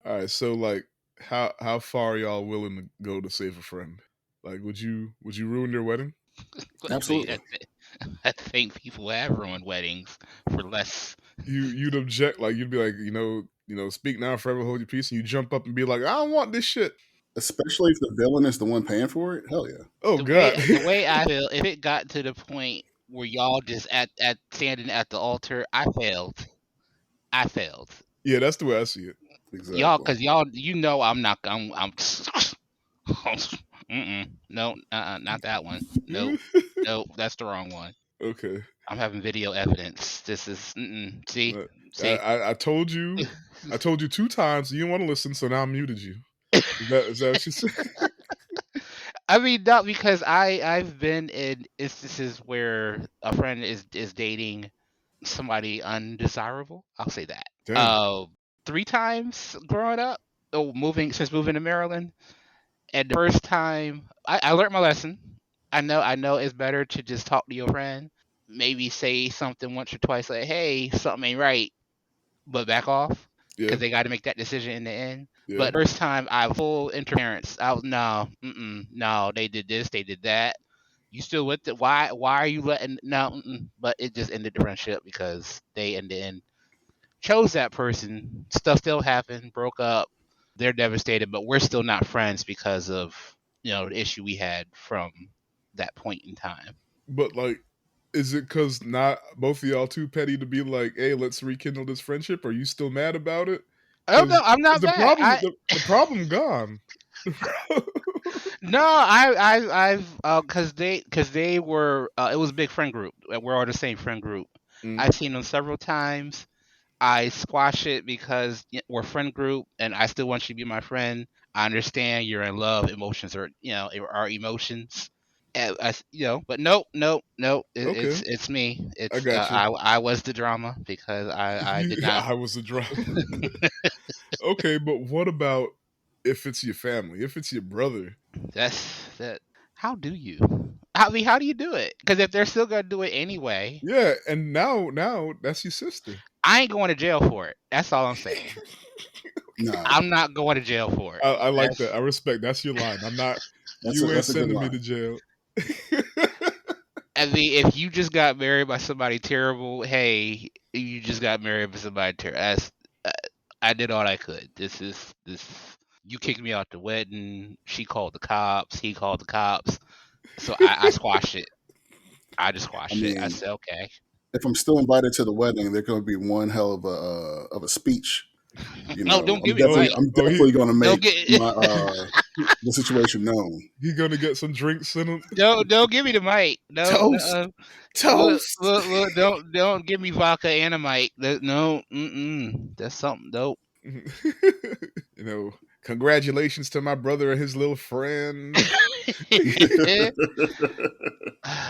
All right, so like, how far are y'all willing to go to save a friend? Like, would you ruin their wedding? I mean, Absolutely. I think people have ruined weddings for less. You'd object, like you'd be like, speak now, forever hold your peace, and you jump up and be like, I don't want this shit. Especially if the villain is the one paying for it. Hell yeah. Oh The way God. the way I feel, if it got to the point where y'all just at standing at the altar, I failed. I failed. Yeah, that's the way I see it. Y'all, Exactly. cause y'all, I'm not. I'm. No, not that one. Nope, nope, that's the wrong one. Okay. I'm having video evidence. This is. See, Uh, see. I told you, I told you 2 times. You didn't want to listen, so now I muted you. Is that what you said? I mean, not because I've been in instances where a friend is dating somebody undesirable. I'll say that. Damn. 3 times growing up. Oh, moving to Maryland, and the first time I learned my lesson. I know it's better to just talk to your friend. Maybe say something once or twice, like, "Hey, something ain't right," but back off Yeah. because they got to make that decision in the end. Yeah. But the first time, I full interference. I was no, no. They did this, they did that. You still with it? Why are you letting no? But it just ended the friendship because they in the end chose that person. Stuff still happened, broke up. They're devastated, but we're still not friends because of the issue we had from that point in time. But like, is it because not both of y'all too petty to be like, hey, let's rekindle this friendship? Are you still mad about it? I don't know. Because I'm not the mad. problem, the problem gone. No, I've because they were it was a big friend group. We're all the same friend group. Mm, I've seen them several times. I squash it because we're a friend group, and I still want you to be my friend. I understand you're in love. Emotions are emotions. But nope, nope, nope. It's okay, it's me. I It's got you. I was the drama because I did not. I was a drama. Okay, but what about if it's your family? If it's your brother? That's that. How do you? I mean, how do you do it? Because if they're still gonna do it anyway, Yeah, and now that's your sister. I ain't going to jail for it. That's all I'm saying. Nah, I'm not going to jail for it. I like that. That's I respect. That's your line. I'm not. that's a You ain't that's a good sending me to line. jail. I mean, if you just got married by somebody terrible, hey, you just got married by somebody terrible. Uh, I did all I could. This. You kicked me out the wedding. She called the cops. He called the cops. So I squashed it. I just I squashed it. I mean, said, okay. if I'm still invited to the wedding, there's going to be one hell of a speech. No, don't I'm give me the definitely oh, mic. I'm oh, he definitely going to Don't make get. my the situation known. he gonna get some drinks in him. Don't give me the mic. No, Toast, no. Look, toast. look, look. Don't give me vodka and a mic. No, that's something dope. Congratulations to my brother and his little friend.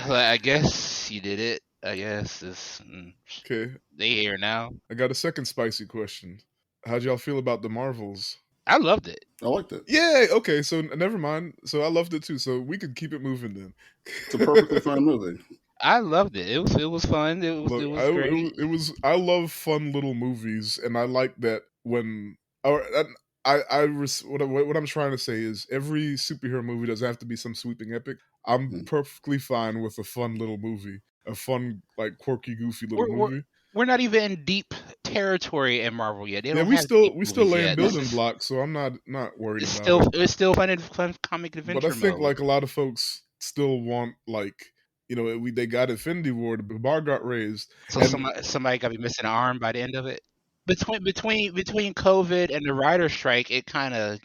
Well, I guess you did it. I guess Okay, they here now. I got a second spicy question. How'd y'all feel about the Marvels? I loved it. I liked it. Yeah, okay, so never mind. So I loved it too. So we could keep it moving then. It's a perfectly fine movie. I loved it. It was fun. It Look, was great. it was. I love fun little movies, and I like that when. Or what I'm trying to say is every superhero movie doesn't have to be some sweeping epic. I'm Mm. perfectly fine with a fun little movie, a fun like quirky, goofy little We're we're movie. we're not even in deep territory in Marvel yet. They Yeah, don't have deep we still movies laying yet. This building is blocks, so I'm not worried it's about still it. it's still fun comic But I adventure think mode. like a lot of folks still want like they got Infinity War, the bar got raised, So and somebody got to be missing an arm by the end of it. Between COVID and the writer strike, it kind of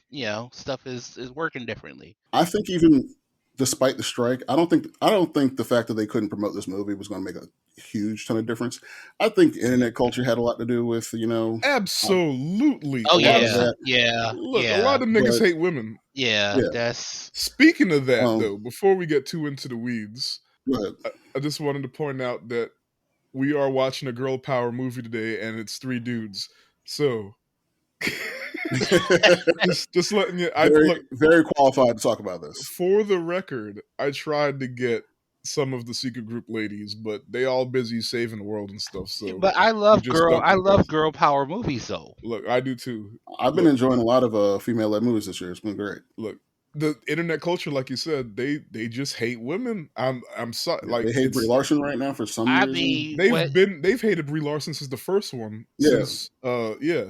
stuff is working differently. I think even despite the strike, I don't think the fact that they couldn't promote this movie was going to make a huge ton of difference. I think internet culture had a lot to do with absolutely Oh a lot of yeah, abs. that. yeah, Look, a yeah, lot of niggas But hate women. yeah. yeah, That's Speaking of that, um, though, before we get too into the weeds, but I just wanted to point out that we are watching a girl power movie today, and it's 3 dudes. So, just letting you. I very look very qualified to talk about this. for the record. I tried to get some of the secret group ladies, but they all busy saving the world and stuff. So But I we love just girl. duck I the love bus. girl power movies though. Look, I do too. I've been Look, enjoying a lot of female-led movies this year. It's been great. look. The internet culture, like you said, they just hate women. I'm sorry, Yeah, like they hate Brie it's Larson right now for some I reason. mean, what? they've hated Brie Larson since the first one. Yeah, Since yeah,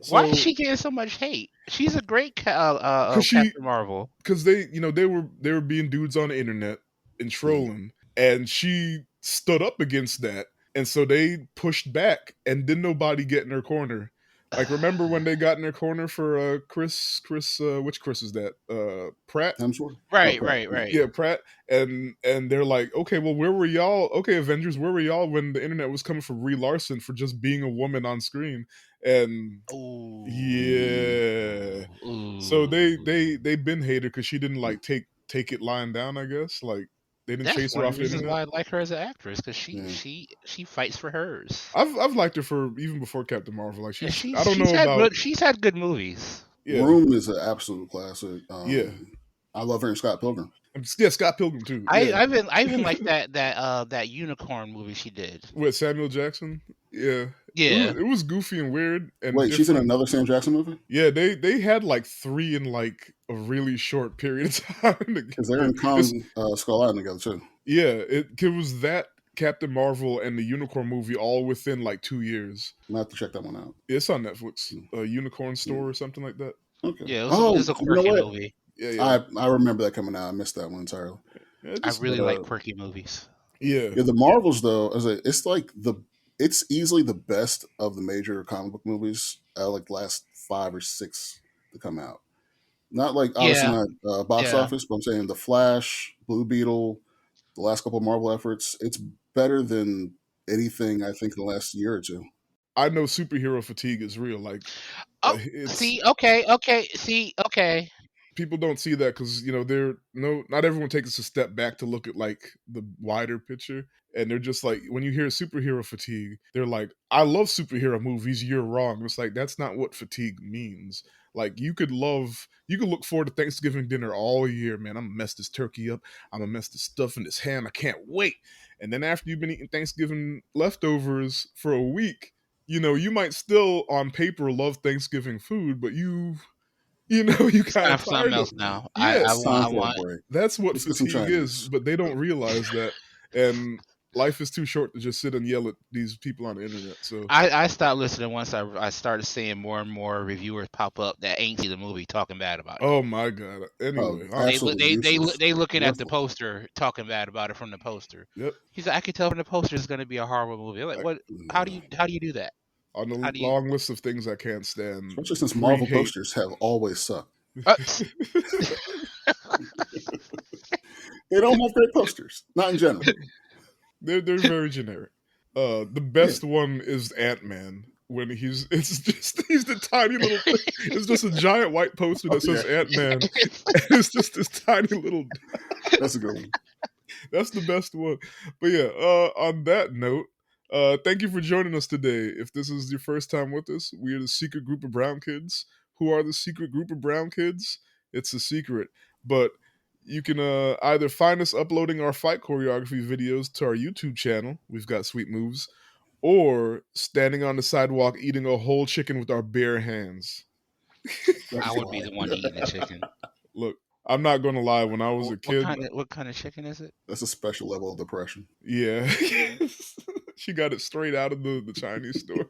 Why is so she getting so much hate? She's a great because she Captain Marvel. because they were being dudes on the internet and mm, trolling, and she stood up against that, and so they pushed back, and didn't nobody get in her corner. Like, remember when they got in their corner for Chris which Chris is that, Pratt? Hemsworth. Oh, Right, Pratt. right, Yeah. right. Yeah, Pratt. And they're like, okay, well, where were y'all? Okay, Avengers, where were y'all when the internet was coming for Brie Larson for just being a woman on screen? And Ooh, yeah, so ooh. they've been hated because she didn't like take it lying down. I guess, like, they didn't That's chase her one of off the the reasons internet. why I like her as an actress because Yeah. she fights for hers. I've liked her for even before Captain Marvel. Like, And I don't she's know had about, good movies. yeah, Room is an absolute classic. yeah, I love her in Scott Pilgrim yeah, Scott Pilgrim too. Yeah, I even like that unicorn movie she did. with Samuel Jackson. Yeah, Yeah, it was goofy and weird and Wait, she's in different. another Sam Jackson movie? Yeah, they had like three in like a really short period of time Because they're together. in It's Kong Skull Island together too. yeah, it was that Captain Marvel and the Unicorn movie all within like 2 years. I have to check that one out. It's on Netflix, Mm, a Unicorn yeah. Store or something like that. Okay. yeah. It Oh, was a you know quirky what? movie. Yeah, yeah, I remember that coming out. I missed that one entirely. yeah. I Just really But like quirky movies. yeah, yeah, the Marvels though, it's like it's easily the best of the major comic book movies. Like the last 5 or 6 to come out. Not like obviously Yeah, not box yeah. office, but I'm saying the Flash, Blue Beetle, the last couple of Marvel efforts. It's better than anything I think in the last year or two. I know superhero fatigue is real. Oh, It's see, okay, see, okay. people don't see that because they're not everyone takes a step back to look at like the wider picture, and they're just like, when you hear superhero fatigue, they're like, I love superhero movies, you're wrong. It's like, that's not what fatigue means. Like, you could look forward to Thanksgiving dinner all year, man. I'm gonna mess this turkey up, I'm gonna mess this stuff in this ham, I can't wait. And then after you've been eating Thanksgiving leftovers for a week, you might still on paper love Thanksgiving food, but you It's time kind for of something tired of. else now. Yeah, It's time I for a want. break. that's what Let's get some fatigue is, Chinese. but they don't realize that. And life is too short to just sit and yell at these people on the internet. So, I stopped listening once I started seeing more and more reviewers pop up that ain't see the movie talking bad about it. oh my god. Oh, Anyway, absolutely useless, They looking at the worthless. poster talking bad about it from the poster. yep. He's like, I can tell from the poster it's going to be a horrible movie. I'm like, what? No. How do you do that? On How the do you? long list of things I can't stand, Especially since pre Marvel hate. posters have always sucked. Uh, They don't have great posters, not in general. They're very generic. The Yeah, best one is Ant-Man, when he's the tiny little thing. It's just a giant white poster oh, that yeah, says Ant-Man, and it's just this tiny little. that's a good one. That's the best one. But yeah, on that note, thank you for joining us today. If this is your first time with us, we are the secret group of brown kids. Who are the secret group of brown kids? It's a secret. But you can either find us uploading our fight choreography videos to our YouTube channel. We've got sweet moves. Or standing on the sidewalk eating a whole chicken with our bare hands. That's I would be fine. the one eating the chicken. Look, I'm not going to lie. When I was a kid, What kind of chicken is it? That's a special level of depression. yeah, she got it straight out of the Chinese store.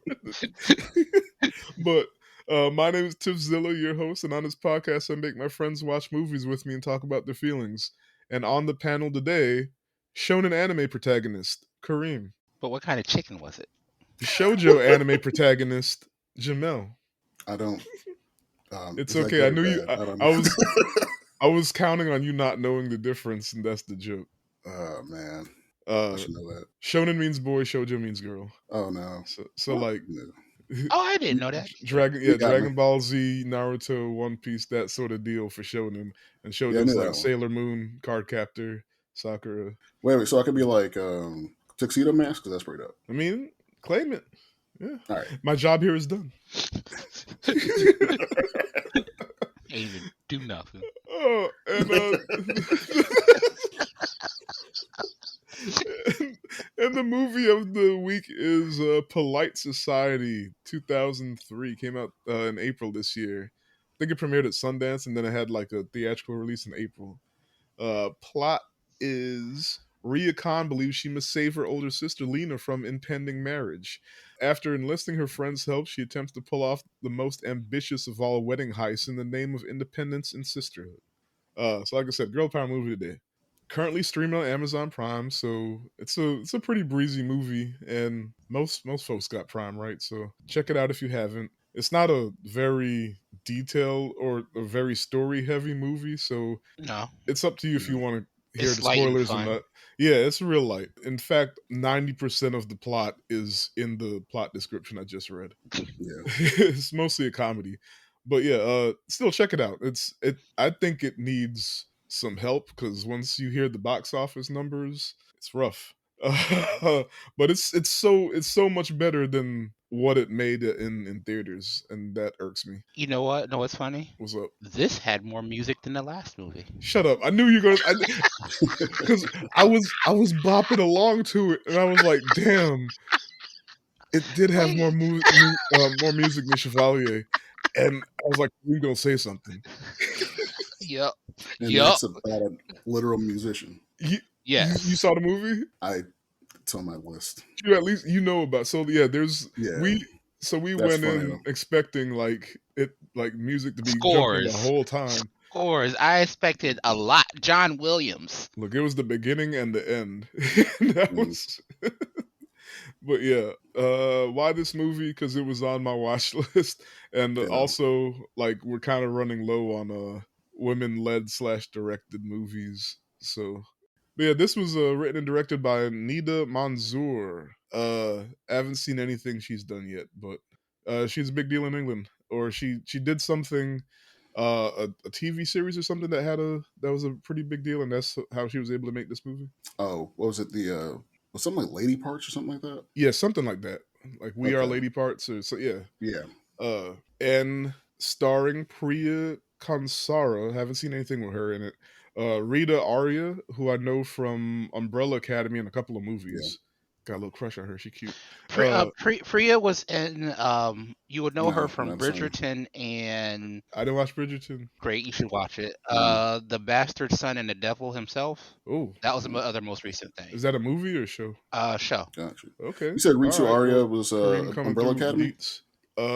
But my name is Tiffzilla, your host, and on this podcast, I make my friends watch movies with me and talk about their feelings. And on the panel today, shonen anime protagonist Kareem, But what kind of chicken was it? shoujo anime protagonist Jamel. I don't. It's Is that okay. I good or knew you. bad? I don't I know. was I was counting on you not knowing the difference, and that's the joke. Oh man, I Uh, should know that. shonen means boy, shoujo means girl. Oh no. So What? like No. Oh, I didn't know that. You got me. Dragon Ball Z, Naruto, One Piece, that sort of deal for shonen. And Yeah, I shoujo's knew like that one. Sailor Moon, Cardcaptor, Sakura. Wait. So I could be like tuxedo mask because that's pretty dope. I mean, claim it. Yeah, All right. my job here is done. Ain't even do nothing. Oh, and Polite Society 2003 came out in April this year. I think it premiered at Sundance and then it had like a theatrical release in April. Plot is Ria Khan believes she must save her older sister Lena from impending marriage. After enlisting her friend's help, she attempts to pull off the most ambitious of all wedding heists in the name of independence and sisterhood. So like I said, girl power movie today. Currently streaming on Amazon Prime, so it's a pretty breezy movie, and most folks got Prime, right? So check it out if you haven't. It's not a very detailed or a very story heavy movie, so No, it's up to you if you No. want to hear it's the light and spoilers or fun. not. Yeah, it's real light. In fact, 90% of the plot is in the plot description I just read. Yeah. It's mostly a comedy, but yeah, still check it out. I think it needs some help because once you hear the box office numbers, it's rough. But it's so much better than what it made in theaters, and that irks me. You know what? Know what's funny? What's up? This had more music than the last movie. Shut up! I knew you were gonna because I was bopping along to it, and I was like, damn, it did have Wait. more music than Chevalier, and I was like, "You gonna say something?" Yup. And Yup. that's about a literal musician. You Yes. saw the movie? It's on my list. You at least you know about. So yeah, Yeah, we that's went funny in though. expecting like music to be jumping the Scores. whole time. Scores. I expected a lot. John Williams. Look, it was the beginning and the end. That Mm, was but yeah, why this movie? Because it was on my watch list, and you know, also like we're kind of running low on women led slash directed movies. So, but yeah, this was written and directed by Nida Manzoor. I haven't seen anything she's done yet, but she's a big deal in England. Or she did something, a TV series or something that was a pretty big deal, and that's how she was able to make this movie. oh, what was it? The was something like Lady Parts or something like that? Yeah, something like that. Like We Are Okay, Lady Parts, or so yeah. yeah, And starring Priya Kansara. Haven't seen anything with her in it. Rita Arya, who I know from Umbrella Academy and a couple of yeah. movies. Got a little crush on her. She cute. Uh, Priya was in. You would know her No, from not the same. Bridgerton and I didn't watch Bridgerton. great. You should watch it. Mm, The Bastard Son and the Devil himself. Oh, That was the mm, other most recent thing. is that a movie or a show? Show. gotcha. Okay, You said all Ritu right. Arya Well, was Kareem coming Umbrella through with the Academy. deets.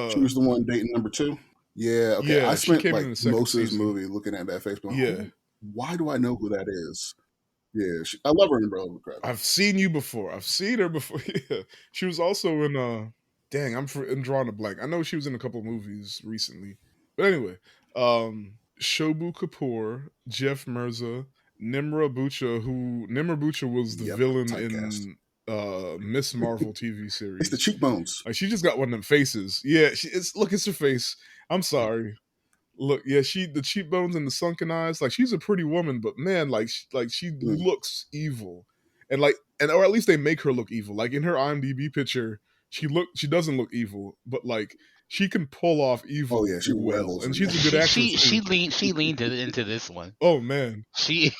She was the one dating number two. Yeah, okay. I Yeah, she spent came in like the second most of this season. movie looking at that face, going, Yeah, "Who? Why do I know who that is?" Yeah, I love her in Umbrella Academy. I've seen you before. I've seen her before. Yeah, she was also in. Dang, I'm drawing a blank. I know she was in a couple movies recently, but anyway, Shobu Kapoor, Jeff Mirza, Nimra Bucha was the Yep, villain typecast. in Miss Marvel TV It's the series. cheekbones. Like she just got one of them faces. Yeah, it's her face. I'm sorry. Look, yeah, the cheekbones and the sunken eyes. Like she's a pretty woman, but man, she Mm. looks evil, and or at least they make her look evil. Like in her IMDb picture, she doesn't look evil, but like she can pull off Oh evil yeah, she well, revels and in she's a that. good actress too. She leaned into this one. Oh man. She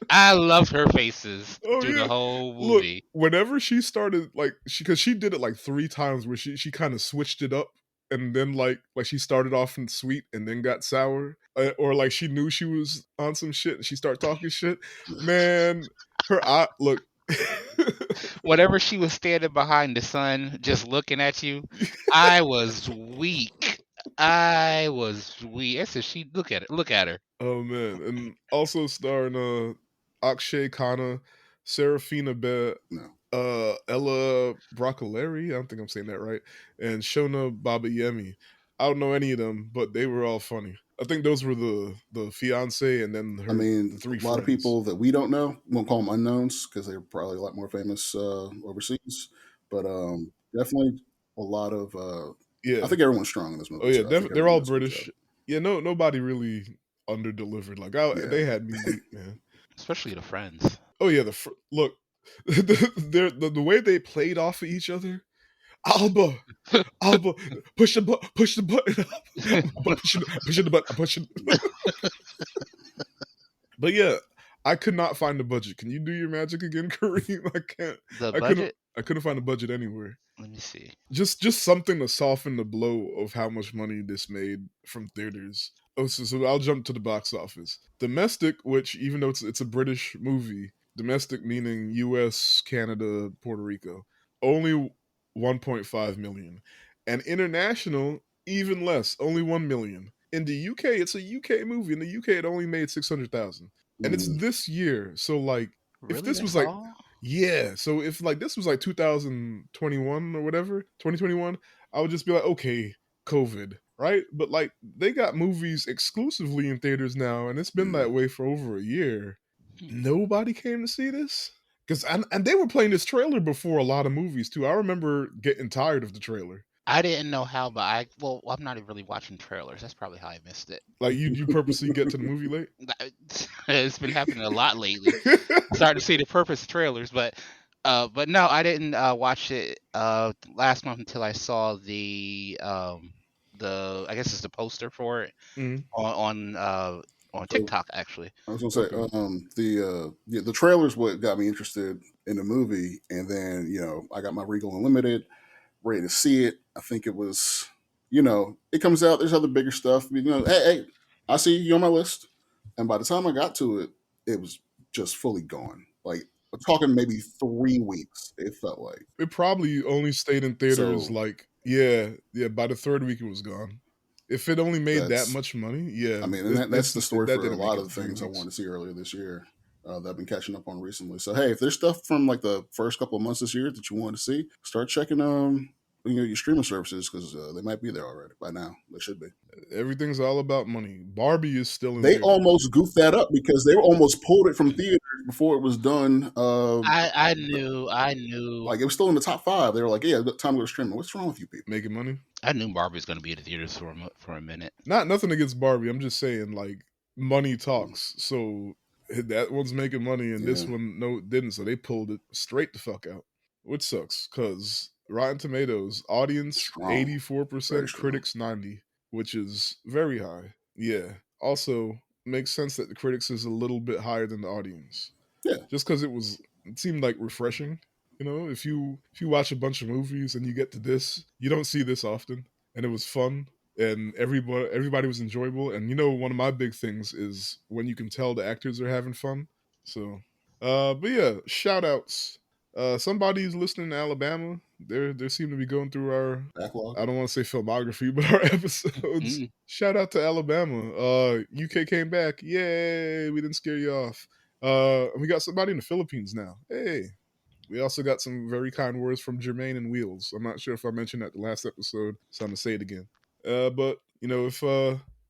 I loved her faces Oh through the yeah. whole Look, movie. whenever she started like because she did it like 3 times where she kind of switched it up and then like she started off in sweet and then got sour, or like she knew she was on some shit and she started talking shit. Man, her eye look. Whenever she was standing behind the sun, just looking at you, I was weak. I was weak. I said, "She look at it. Look at her." Oh man, and also starring Akshay Khanna, Serafina No, Ella Broccolari, I don't think I'm saying that right, and Shona Babayemi. I don't know any of them, but they were all funny. I think those were the fiance and then I the mean three a lot of friends. people that we don't know won't call them unknowns because they're probably a lot more famous overseas. But definitely a lot of. I Yeah. think everyone's strong in this Oh movie, yeah, so I think they're everyone all does a good job. British. Yeah, nobody really under delivered. Like Yeah, they had me beat, man. Especially the friends. Oh yeah, look, the way they played off of each other. Alba, Alba, push the button. I'm pushing the button. I'm pushing. But yeah, I could not find the budget. Can you do your magic again, Kareem? I can't. The I couldn't. budget? I couldn't find the budget anywhere. Let me see. Just something to soften the blow of how much money this made from theaters. Oh, so I'll jump to the box office. Domestic, which even though it's a British movie, domestic meaning U.S., Canada, Puerto Rico, only 1.5 million, and international even less, only 1 million. In the UK, it's a UK movie. In the UK, it only made 600,000, and it's Mm. this year. So like, if Really? this was That's like all? yeah. So if like this was like 2021 or whatever, 2021, I would just be like, okay, COVID, right? But like they got movies exclusively in theaters now, and it's been Mm. that way for over a year. Hmm. Nobody came to see this because and they were playing this trailer before a lot of movies too. I remember getting tired of the trailer. I didn't know how, but I'm not even really watching trailers. That's probably how I missed it. Like you purposely get to the movie late. It's been happening a lot lately. Starting to see the purpose of trailers, but no, I didn't watch it last month until I saw the I guess it's the poster for it Mhm. on So TikTok actually. I was gonna say, Okay. the trailers what got me interested in the movie, and then I got my Regal Unlimited, ready to see it. I think it was, it comes out. There's other bigger stuff. Hey, I see you on my list, and by the time I got to it, it was just fully gone. Like we're talking maybe 3 weeks. It felt like It probably only stayed in theaters so. like yeah. By the third week, it was gone. If it only made that That's much money, yeah, I mean, and that's the story that for a didn't make lot it of to the three things I weeks. wanted to see earlier this year that I've been catching up on recently. So hey, if there's stuff from like the first couple of months this year that you want to see, start checking your streaming services because they might be there already by now. They should be. Everything's all about money. Barbie is still in They theaters. almost goofed that up because they almost pulled it from theaters before it was done. I knew Like it was still in the top five. They were like, "Yeah, time to go streaming." What's wrong with you people? Making money. I knew Barbie was gonna be in the theaters for a minute. Not nothing against Barbie. I'm just saying like money talks. So that one's making money and Yeah, this one no didn't. So they pulled it straight the fuck out, which sucks because Rotten Tomatoes audience strong, very 84%, strong. critics 90, which is very high. Yeah. Also makes sense that the critics is a little bit higher than the audience, Yeah, just because it seemed like refreshing. If you watch a bunch of movies and you get to this, you don't see this often, and it was fun, and everybody was enjoyable. And one of my big things is when you can tell the actors are having fun. So, but yeah, shout outs. Somebody's listening to Alabama. They seem to be going through our, backlog. I don't want to say filmography, but our episodes. Mm. Shout out to Alabama. UK came back. Yay! We didn't scare you off. We got somebody in the Philippines now. Hey. We also got some very kind words from Jermaine and Wheels. I'm not sure if I mentioned that the last episode, so I'm gonna say it again. But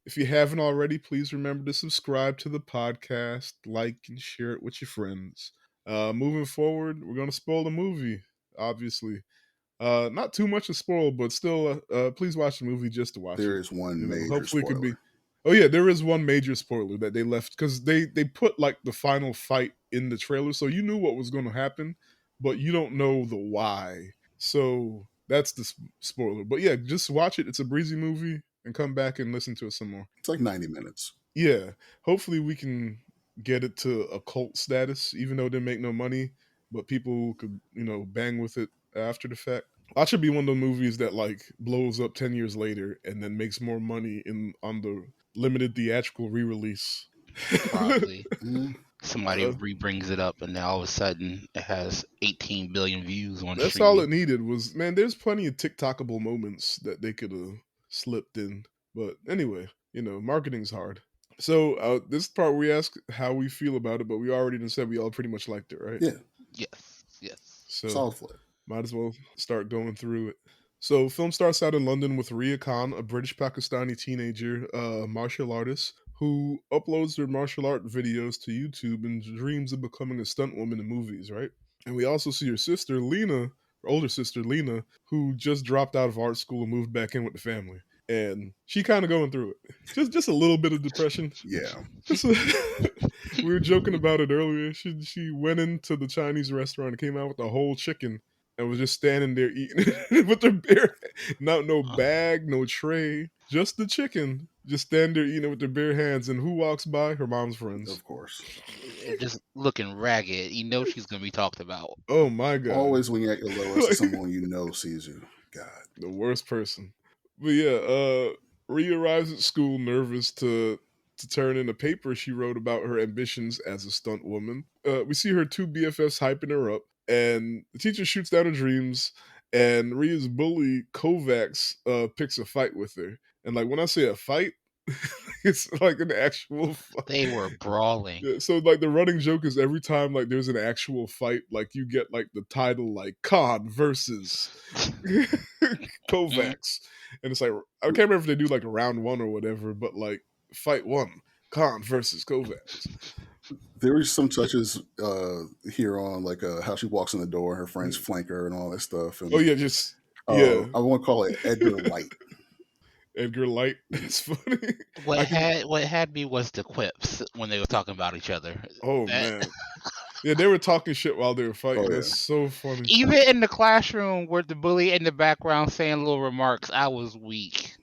if you haven't already, please remember to subscribe to the podcast, like and share it with your friends. Moving forward, we're gonna spoil the movie, obviously. Not too much to spoil, but still, please watch the movie just to watch There it. is one major Hopefully it could be. spoiler. Oh yeah, there is one major spoiler that they left because they put like the final fight in the trailer, so you knew what was going to happen, but you don't know the why. So that's the spoiler. But yeah, just watch it. It's a breezy movie, and come back and listen to it some more. It's like 90 minutes. Yeah, hopefully we can get it to a cult status, even though it didn't make no money, but people could bang with it after the fact. That should be one of the movies that like blows up 10 years later and then makes more money in on the limited theatrical re-release. Probably Mm. somebody uh, re-brings it up, and then all of a sudden it has 18 billion views on that's all streaming. it needed was man. There's plenty of TikTokable moments that they could have slipped in, but anyway, marketing's hard. So this part we ask how we feel about it, but we already done said we all pretty much liked it, right? Yeah, Yes, yes. So solid flick. might as well start going through it. So, film starts out in London with Ria Khan, a British Pakistani teenager martial artist who uploads her martial art videos to YouTube and dreams of becoming a stunt woman in movies, right? And we also see her sister, Lena, her older sister, Lena, who just dropped out of art school and moved back in with the family. And she kind of going through it. Just a little bit of depression. Yeah, Just we were joking about it earlier. She went into the Chinese restaurant and came out with a whole chicken, and was just standing there eating it with her bare, no bag, no tray, just the chicken, just standing there eating it with their bare hands. And who walks by? Her mom's friends. Of course. Just looking ragged. You know she's gonna be talked about. Oh my god. Always when you're at your lowest and Like, someone you know sees you. God. the worst person. But yeah, Rhea arrives at school nervous to turn in a paper she wrote about her ambitions as a stunt woman. We see her two BFFs hyping her up, and the teacher shoots down her dreams. And Rhea's bully Kovacs picks a fight with her. And like when I say a fight, it's like an actual fight. They were brawling. Yeah, so like the running joke is every time like there's an actual fight, like you get like the title like Khan versus Kovacs, and it's like I can't remember if they do like a round one or whatever, but like fight one, Khan versus Kovacs. There were some touches here on like how she walks in the door, her friends flank her, and all that stuff. And Oh yeah, just yeah, I want to call it Edgar Light. Edgar Light. That's funny. What had me was the quips when they were talking about each other. Oh That- man, yeah, they were talking shit while they were fighting. Oh, yeah. That's so funny. Even in the classroom with the bully in the background saying little remarks, I was weak.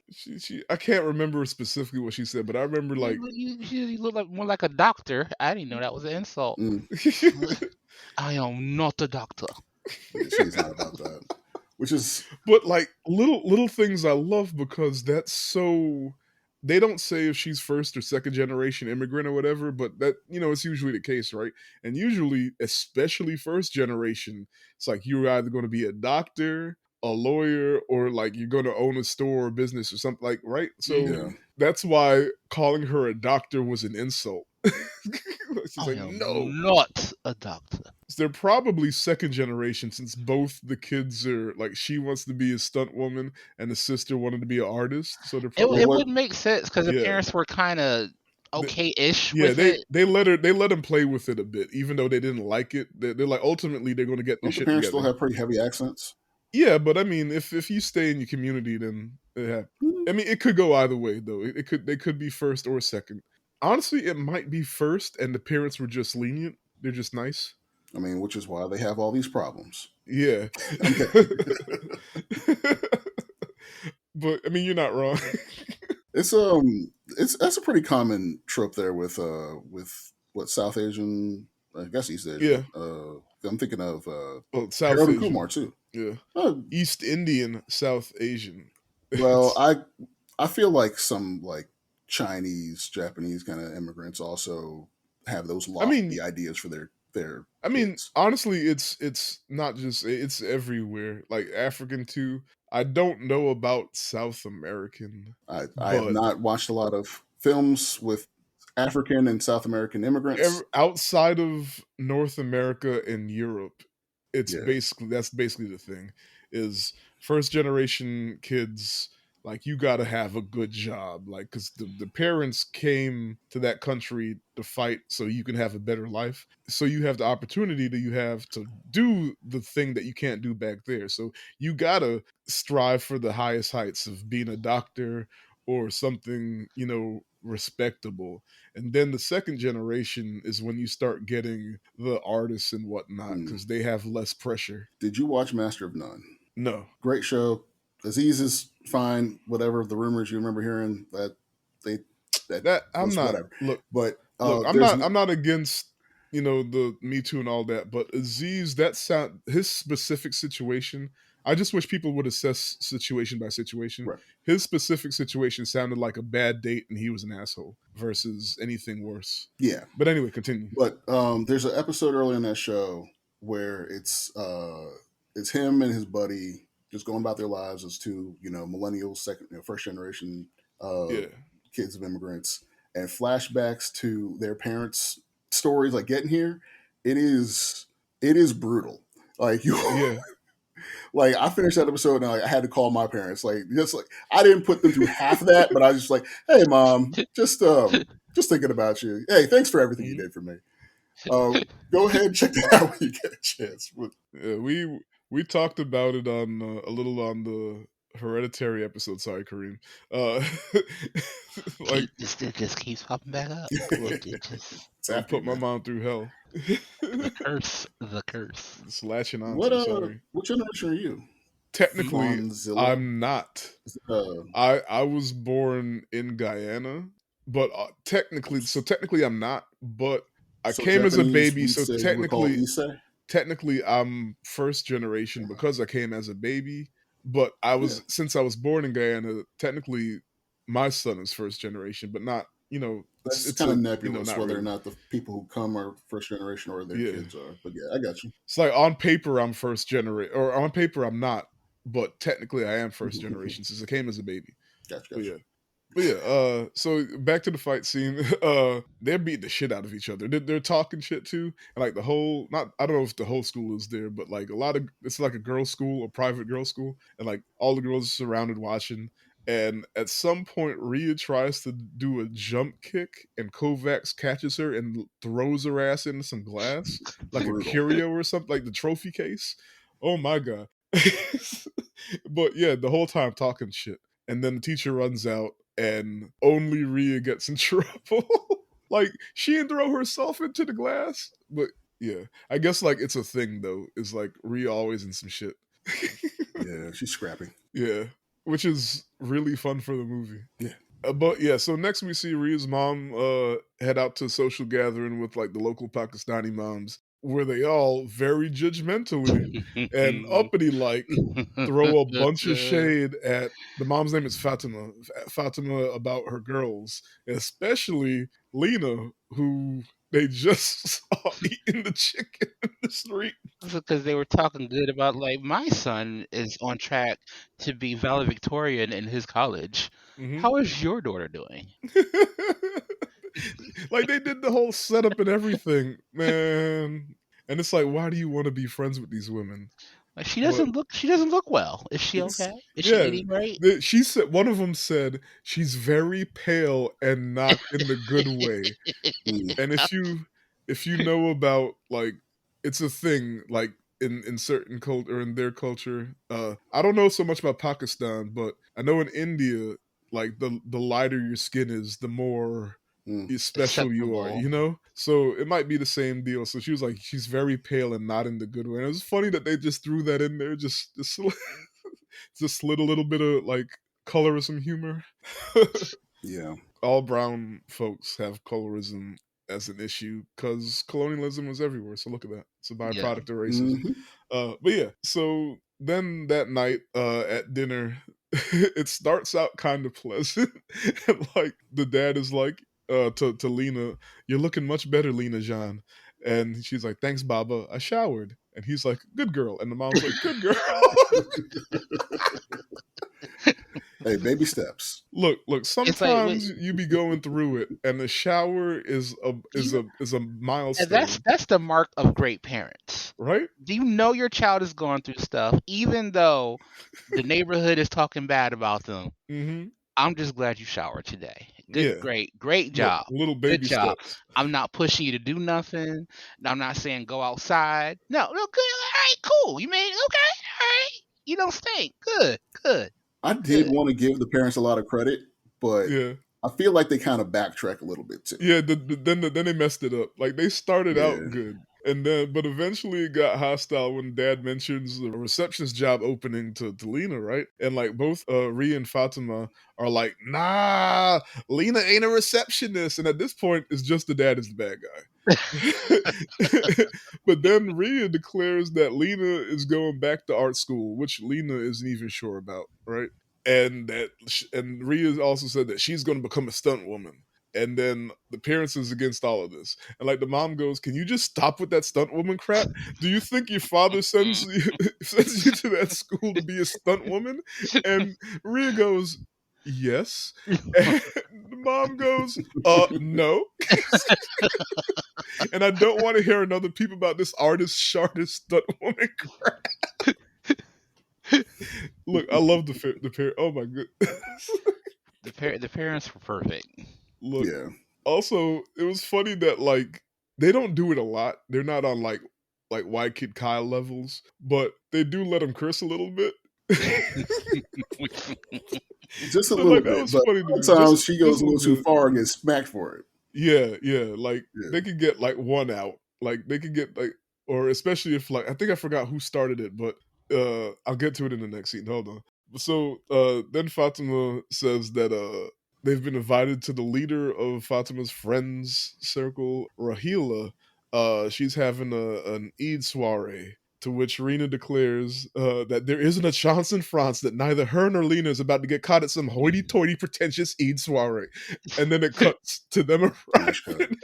I can't remember specifically what she said, but I remember like You look like more like a doctor. I didn't know that was an insult. I am not a doctor. She's not about that. Which is, but like little things I love because that's so. They don't say if she's first or second generation immigrant or whatever, but that it's usually the case, right? And usually, especially first generation, it's like you're either going to be a doctor, a lawyer, or like you're going to own a store or business or something, like, right? So yeah. that's why calling her a doctor was an insult. She's I like, am no, not a doctor. they're probably second generation since both the kids are like she wants to be a stunt woman and the sister wanted to be an artist. So they're It probably would make sense because the Yeah. parents were kind of okay-ish yeah. with They it. they let them play with it a bit, even though they didn't like it. They're like ultimately they're going to get their Don't the shit parents together. still have pretty heavy accents? Yeah, but I mean, if you stay in your community, then I mean, it could go either way though. They could be first or second. Honestly, it might be first, and the parents were just lenient. They're just nice. I mean, which is why they have all these problems. Yeah. I'm kidding. But I mean, you're not wrong. It's that's a pretty common trope there with what South Asian, I guess East Asian. I'm thinking of South Harold and Asian. Kumar too. Yeah. Oh, East Indian, South Asian. well, I feel like some like Chinese, Japanese kind of immigrants also have those lofty ideas for their I mean, kids. honestly, it's not just it's everywhere. Like African too. I don't know about South American. I have not watched a lot of films with African and South American immigrants. Outside of North America and Europe, it's Yeah. that's basically the thing. Is first generation kids like you got to have a good job, like because the parents came to that country to fight so you can have a better life. So you have the opportunity that you have to do the thing that you can't do back there. So you gotta strive for the highest heights of being a doctor or something, respectable. And then the second generation is when you start getting the artists and whatnot because they have less pressure. Did you watch Master of None? No. Great show. Aziz is fine. Whatever the rumors you remember hearing I'm not whatever. Look, But I'm not against the Me Too and all that, but Aziz, his specific situation. I just wish people would assess situation by situation. Right. His specific situation sounded like a bad date and he was an asshole versus anything worse. Yeah. But anyway, continue. But there's an episode early in that show where it's him and his buddy just going about their lives as two, millennials, first generation kids of immigrants, and flashbacks to their parents' stories, like getting here. It is brutal. Like Yeah. Like I finished that episode and I had to call my parents. Like I didn't put them through half of that, but I was just like, "Hey, mom, just thinking about you. Hey, thanks for everything you did for me. Go ahead and check that out when you get a chance." Yeah, we talked about it on a little on the Hereditary episode. Sorry, Kareem. Uh, like, It just keeps popping back up. look, It just It's I'm after you, putting my man. mom through hell. the curse, the curse. Just latching What onto. Sorry. what generation are you? Technically, Monzilla? I'm not. Is it, I was born in Guyana, but technically I'm not. But I so came as a Japanese, baby, we'd so say you would call Issei? technically I'm first generation because I came as a baby. But I Yeah. was since I was born in Guyana, technically my son is first generation, but not That's it's kind of a nebulous not whether or really. not the people who come are first generation or their Yeah. kids are. But yeah, I got you. It's like on paper I'm first generation, or on paper I'm not, but technically I am first generation since I came as a baby. Gotcha, But gotcha. yeah. But yeah, so back to the fight scene. They're beating the shit out of each other. They're talking shit too, and like the whole not I don't know if the whole school is there, but like a lot of it's like a girls' school, a private girls' school, and like all the girls are surrounded watching. And at some point, Rhea tries to do a jump kick, and Kovacs catches her and throws her ass into some glass, like a Brutal. curio or something, like the trophy case. Oh my god! But yeah, the whole time talking shit, and then the teacher runs out and only Rhea gets in trouble. Like she didn't throw herself into the glass, but yeah, I guess like it's a thing though. Is like Rhea always in some shit. Yeah, she's scrappy. Yeah, which is really fun for the movie. Yeah. But yeah, so next we see Rhea's mom head out to a social gathering with like the local Pakistani moms, where they all very judgmentally and uppity like throw a bunch of shade at the mom's name is Fatima. Fatima about her girls, especially Lena, who they just saw eating the chicken in the street. Because they were talking good about like my son is on track to be valedictorian in his college. Hmm. How is your daughter doing? Like they did the whole setup and everything, man. And it's like, why do you want to be friends with these women? Like But she doesn't look well. Is she It's okay? Is she yeah, eating right? she said one of them said she's very pale and not in the good way. mm, And if you know about like it's a thing like in certain culture or in their culture. I don't know so much about Pakistan, but I know in India, like the lighter your skin is, the more mm. special you are, Acceptable. you know? So it might be the same deal. So she was like, she's very pale and not in the good way. And it was funny that they just threw that in there, just slid a little bit of like colorism humor. Yeah. All brown folks have colorism as an issue because colonialism was everywhere. So look at that. It's a Yeah. byproduct of racism. Hmm. But yeah, so then that night at dinner, it starts out kind of pleasant. And like the dad is like to Lena, "You're looking much better, Lena Jean." And she's like, "Thanks, Baba. I showered." And he's like, "Good girl." And the mom's like, "Good girl." Hey, baby steps. Look. It's like wait, Sometimes you be going through it, and the shower you know, is a and milestone, that's the mark of great parents. right? Do you know your child is going through stuff, even though the neighborhood is talking bad about them? Hmm. I'm just glad you showered today. Yeah. Great Look, job. little Good baby job. steps. I'm not pushing you to do nothing. I'm not saying go outside. No, good. All right, cool. You made okay. All right. You don't stink. Good, good, I did good. want to give the parents a lot of credit, but Yeah. I feel like they kind of backtrack a little bit too. Yeah, then they messed it up. Like they started out Yeah. good, and then but eventually it got hostile when Dad mentions the receptionist job opening to Lena, right? And like both Rhea and Fatima are like, "Nah, Lena ain't a receptionist." And at this point, it's just the dad is the bad guy. But then Rhea declares that Lena is going back to art school, which Lena isn't even sure about, right? And Rhea also said that she's going to become a stunt woman. And then the parents is against all of this. And like the mom goes, "Can you just stop with that stunt woman crap? Do you think your father sends you sends you to that school to be a stunt woman?" And Rhea goes, "Yes." And the mom goes, no." And I don't want to hear another peep about this artist, shartist stunt woman crap. Look, I love the pair. Oh my goodness. The parents were perfect. Look, Yeah. also, it was funny that like they don't do it a lot. They're not on like white kid Kyle levels, but they do let him curse a little bit. Just a So little like that bit, was but funny to me. sometimes she goes Just a a little little too bit. far and gets smacked for it. Yeah, yeah. Like they Yeah. could get like one out. Like they could get like, or especially if like I think I forgot who started it, but I'll get to it in the next scene. Hold on. So then Fatima says that they've been invited to the leader of Fatima's friends circle, Rahila. She's having an Eid soiree. To which Rena declares that there isn't a chance in France that neither her nor Lena is about to get caught at some hoity-toity pretentious Eid soiree. And then it cuts to them Smash cut. arriving.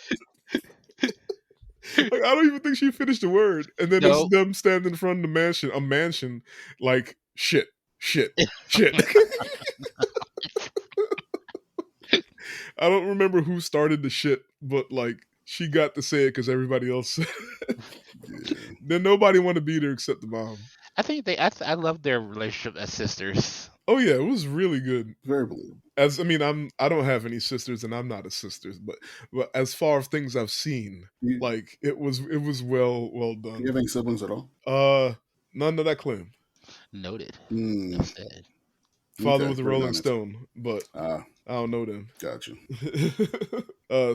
Like I don't even think she finished the word. And then it's No. them standing in front of the mansion, a mansion, like shit, shit, shit. I don't remember who started the shit, but like she got to say it because everybody else said it. Yeah. Then nobody wanted to be there except the mom. I think I love their relationship as sisters. Oh yeah, it was really good. Very believable. As I mean, I don't have any sisters and I'm not a sister, but as far as things I've seen, You, like it was well do you done. have any siblings at all? Uh None that I claim. Noted. Mm, Enough said. Father okay, was a very Rolling honest. Stone, but Ah, I don't know them. gotcha.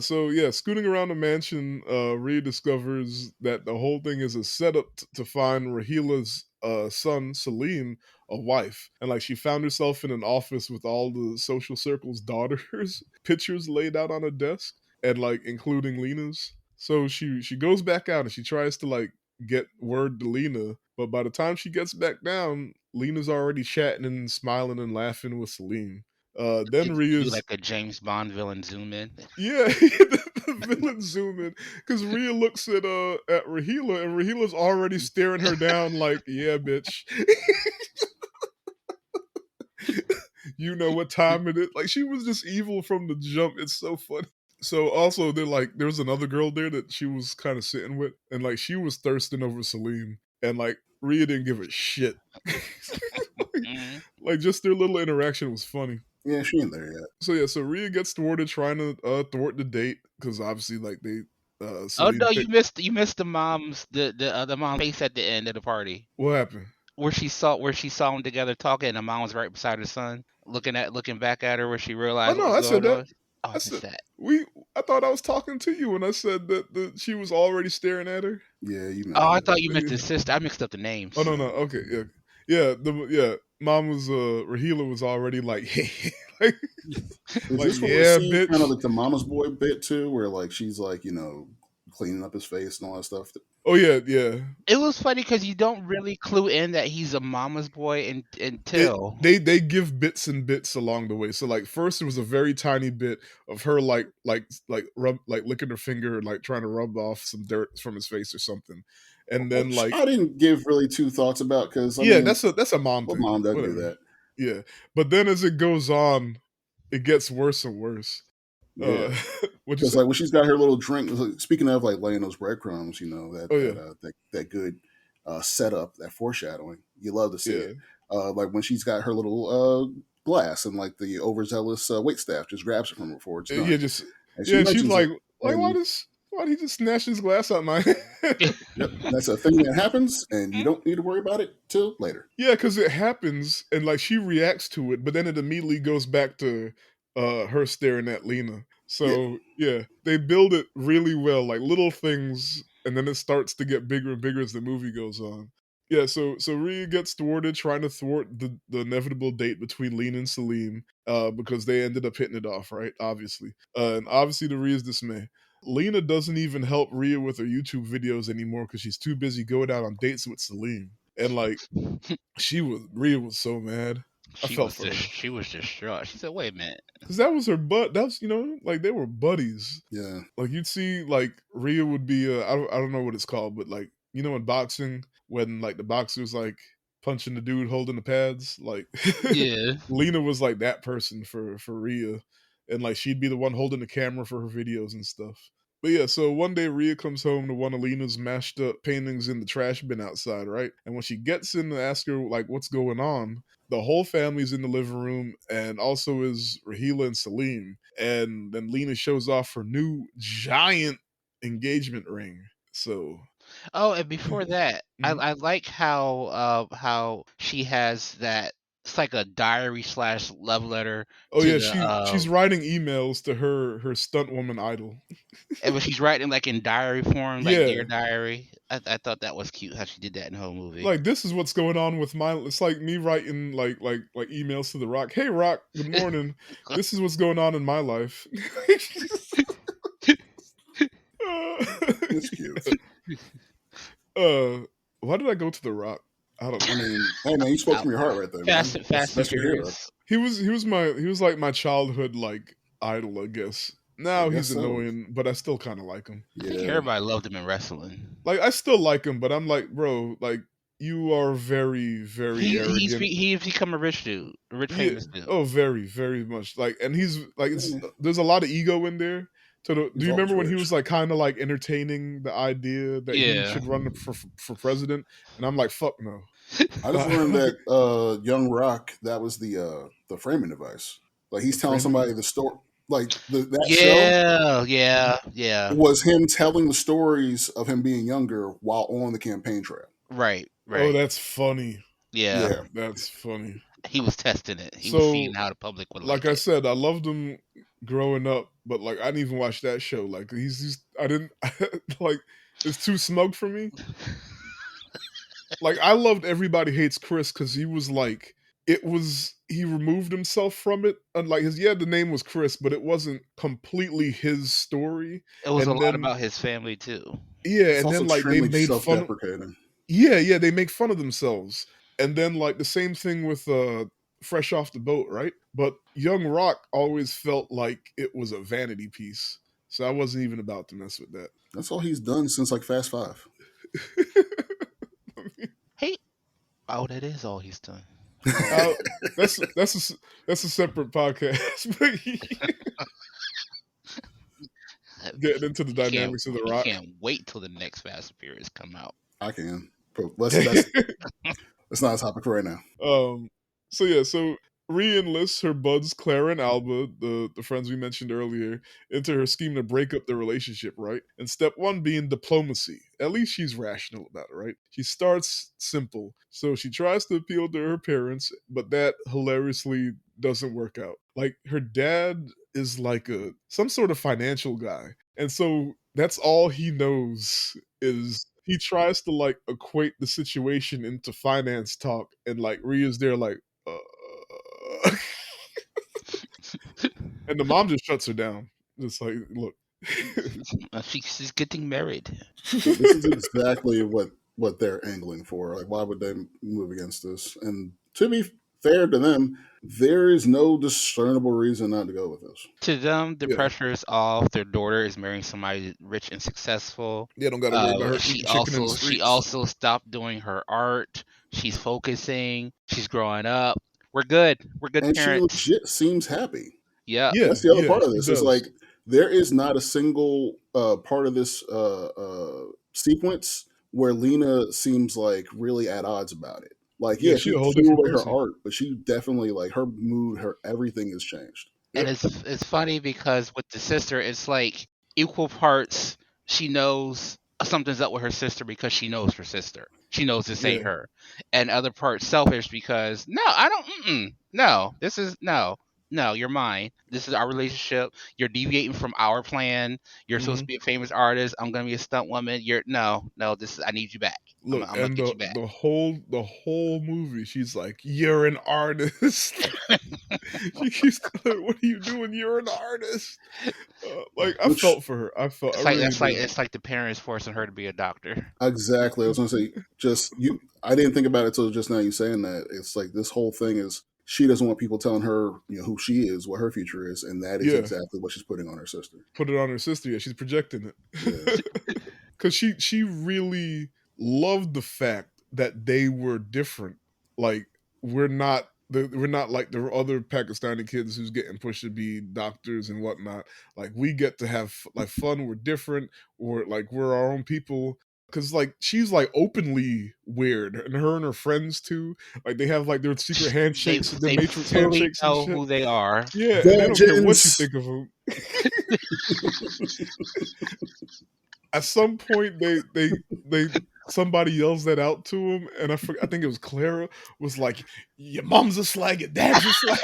So yeah, scooting around the mansion, Rhea discovers that the whole thing is a setup to find Rahila's son, Salim, a wife. And like she found herself in an office with all the social circle's daughters' pictures laid out on a desk, and like including Lena's. So she goes back out and she tries to like get word to Lena, but by the time she gets back down, Lena's already chatting and smiling and laughing with Salim. Then Did you do Rhea's like a James Bond villain zoom in? yeah, the villain zoom in because Rhea looks at Rahila and Rahila's already staring her down like, yeah, bitch. You know what time it is. Like she was just evil from the jump. It's so funny. So also they're like there was another girl there that she was kind of sitting with, and like she was thirsting over Salim, and like Rhea didn't give a shit. Mhm. Like just their little interaction was funny. Yeah, she ain't there yet. So yeah, so Rhea gets thwarted trying to thwart the date because obviously like they Oh Salim no, picked. you missed the mom's face at the end of the party What happened? where she saw them together talking, and the mom was right beside her son, looking back at her where she Oh realized what no, was I said going that. on. Oh, I I said missed that. we. I thought I was talking to you when I said that she was already staring at her. Yeah, you Oh, I mentioned it. thought you meant Yeah. the sister. I mixed up the Oh names. no, no. Okay, yeah, yeah. Yeah. Mom was Rahila was already like, like, Is like this where we yeah, see kind of bitch. like the mama's boy bit too, where like she's like cleaning up his face and all that stuff? Oh yeah, yeah. It was funny because you don't really clue in that he's a mama's boy It until. they give bits and bits along the way. So like first it was a very tiny bit of her like licking her finger and like trying to rub off some dirt from his face or something. And then Which like I didn't give really two thoughts about because I yeah, mean, that's a mom what thing. mom doesn't do Whatever. that? Yeah. But then as it goes on, it gets worse and worse. Yeah, Uh what'd you because say? like when she's got her little drink. Speaking of like laying those breadcrumbs, Oh yeah. that good setup, that foreshadowing. You love to see Yeah. it. Like when she's got her little glass and like the overzealous wait staff just grabs it from her before it's Yeah, done, just and yeah, she and she's mentions it. like And why did he just snatch his glass out my hand? yep, that's a thing that happens, and you don't need to worry about it till later. Yeah, because it happens and like she reacts to it, but then it immediately goes back to her staring at Lena. Yeah, So yeah, they build it really well, like little things, and then it starts to get bigger and bigger as the movie goes on. Yeah, so Rhea gets thwarted trying to thwart the inevitable date between Lena and Salim, because they ended up hitting it off, right? Obviously. And obviously to Rhea's dismay. Lena doesn't even help Rhea with her YouTube videos anymore because she's too busy going out on dates with Salim. And like Rhea was so mad. I felt for her She was distraught. She said, "Wait a minute." because that was her butt. That was like they were buddies. yeah, Like you'd see like Rhea would be I don't know what it's called, but like in boxing when like the boxer's like punching the dude holding the pads, like Yeah. Lena was like that person for Rhea, and like she'd be the one holding the camera for her videos and stuff. But yeah, so one day Rhea comes home to one of Lena's mashed up paintings in the trash bin outside, right? And when she gets in to ask her like what's going on, the whole family's in the living room, and also is Rahila and Salim. And then Lena shows off her new giant engagement ring. So Oh, and before that, Mhm. I like how she has that. It's like a diary slash love letter Oh to yeah, the she's writing emails to her stunt woman idol. and when she's writing like in diary form, like dear Yeah, diary. I thought that was cute how she did that in the whole movie. like this is what's going on with my. It's like me writing like emails to the Rock. Hey Rock, good morning. This is what's going on in my life. It's cute. uh, why did I go to the Rock? I don't I know. mean, hey man, you spoke Out. from your heart right there, Fast man. and That's Fast and that's your hero. Furious. He was like my childhood like idol, I guess. I Now guess he's so. annoying, but I still kind of like him. I think Yeah. everybody loved him in wrestling. Like I still like him, but I'm like, bro, like you are very, very arrogant. He's become a rich dude, a rich Yeah. famous dude. Oh, very, very much. Like, and he's like, it's Yeah. there's a lot of ego in there. Do He's you always remember when he rich. was like kind of like entertaining the idea that he Yeah. should run for president? And I'm like, fuck no. I just learned that Young Rock, that was the framing device. Like The he's telling framing. somebody the story. Like that show Yeah, yeah, yeah. was him telling the stories of him being younger while on the campaign trail. Right, Oh, right. that's funny. Yeah. Yeah. That's funny. He was testing it. He was seeing So, how the public would like like I it. said, I loved him growing up, but like I didn't even watch that show. Like he's I didn't like it's too smug for me. Like I loved Everybody Hates Chris because he was like he removed himself from it. And like the name was Chris, but it wasn't completely his story. It was a And lot then about his family too. It's and also then like they extremely made fun. self-deprecating. Yeah, they make fun of themselves. And then like the same thing with Fresh Off the Boat, right? But Young Rock always felt like it was a vanity piece. So I wasn't even about to mess with that. That's all he's done since like Fast Five. Hey, oh, that is all he's done. Uh, that's a separate podcast. Getting into the dynamics of the He Rock. can't wait till the next Fast and Furious come out. I can. But that's not a topic for right now. So yeah, so re-enlists her buds Clara and Alba, the friends we mentioned earlier, into her scheme to break up their relationship, right? And step one being diplomacy. At least she's rational about it, right? She starts simple. So she tries to appeal to her parents, but that hilariously doesn't work out. Like her dad is like some sort of financial guy. And so that's all he knows is he tries to like equate the situation into finance talk, and like Rhea's there like uh, and the mom just shuts her down. Just like, look. She's getting married. Yeah, this is exactly what they're angling for. Like, why would they move against this? And to be fair to them, there is no discernible reason not to go with this. To them, the Yeah. pressure is off. Their daughter is marrying somebody rich and successful. Yeah, don't gotta worry about her eating chicken in the She streets. also stopped doing her art. She's focusing. She's growing up. We're good. We're good And she parents. legit seems happy. Yeah. Yeah, That's the other yeah, part of she this. Is does. like there is not a single part of this sequence where Lena seems like really at odds about it. Like, Yeah, yeah, she she a whole threw different away her person. art, but she definitely like her mood, her everything has changed. And Yep. it's funny because with the sister, it's like equal parts. She knows something's up with her sister because she knows her sister. She knows this ain't Yeah. her. And other parts selfish because no, I don't. No, this is no. No, you're mine. This is our relationship. You're deviating from our plan. You're supposed to Mhm. be a famous artist. I'm gonna be a stunt woman. You're no. This is. I need you back. Look, I'm gonna and get you back. the whole movie, she's like, "You're an artist." She keeps telling her, "What are you doing? You're an artist." Like I Which felt for her. I It's like really did. it's like the parents forcing her to be a doctor. exactly, I was gonna say just you. I didn't think about it till just now. You saying that it's like this whole thing is she doesn't want people telling her who she is, what her future is, and that is Yeah, exactly what she's putting on her sister. put it on her sister. Yeah, she's projecting Yeah, it. Because she really loved the fact that they were different. Like we're not like the other Pakistani kids who's getting pushed to be doctors and whatnot. Like we get to have like fun. We're different. We're our own people. Cause like she's like openly weird, and her and her friends too. Like they have like their secret handshakes, their They matrix fully handshakes and know shit. who they are. Yeah, and they don't care what you vengeance. think of them. At some point, they somebody yells that out to him, and I think it was Clara was like, "Your mom's a slag, your dad's a slag."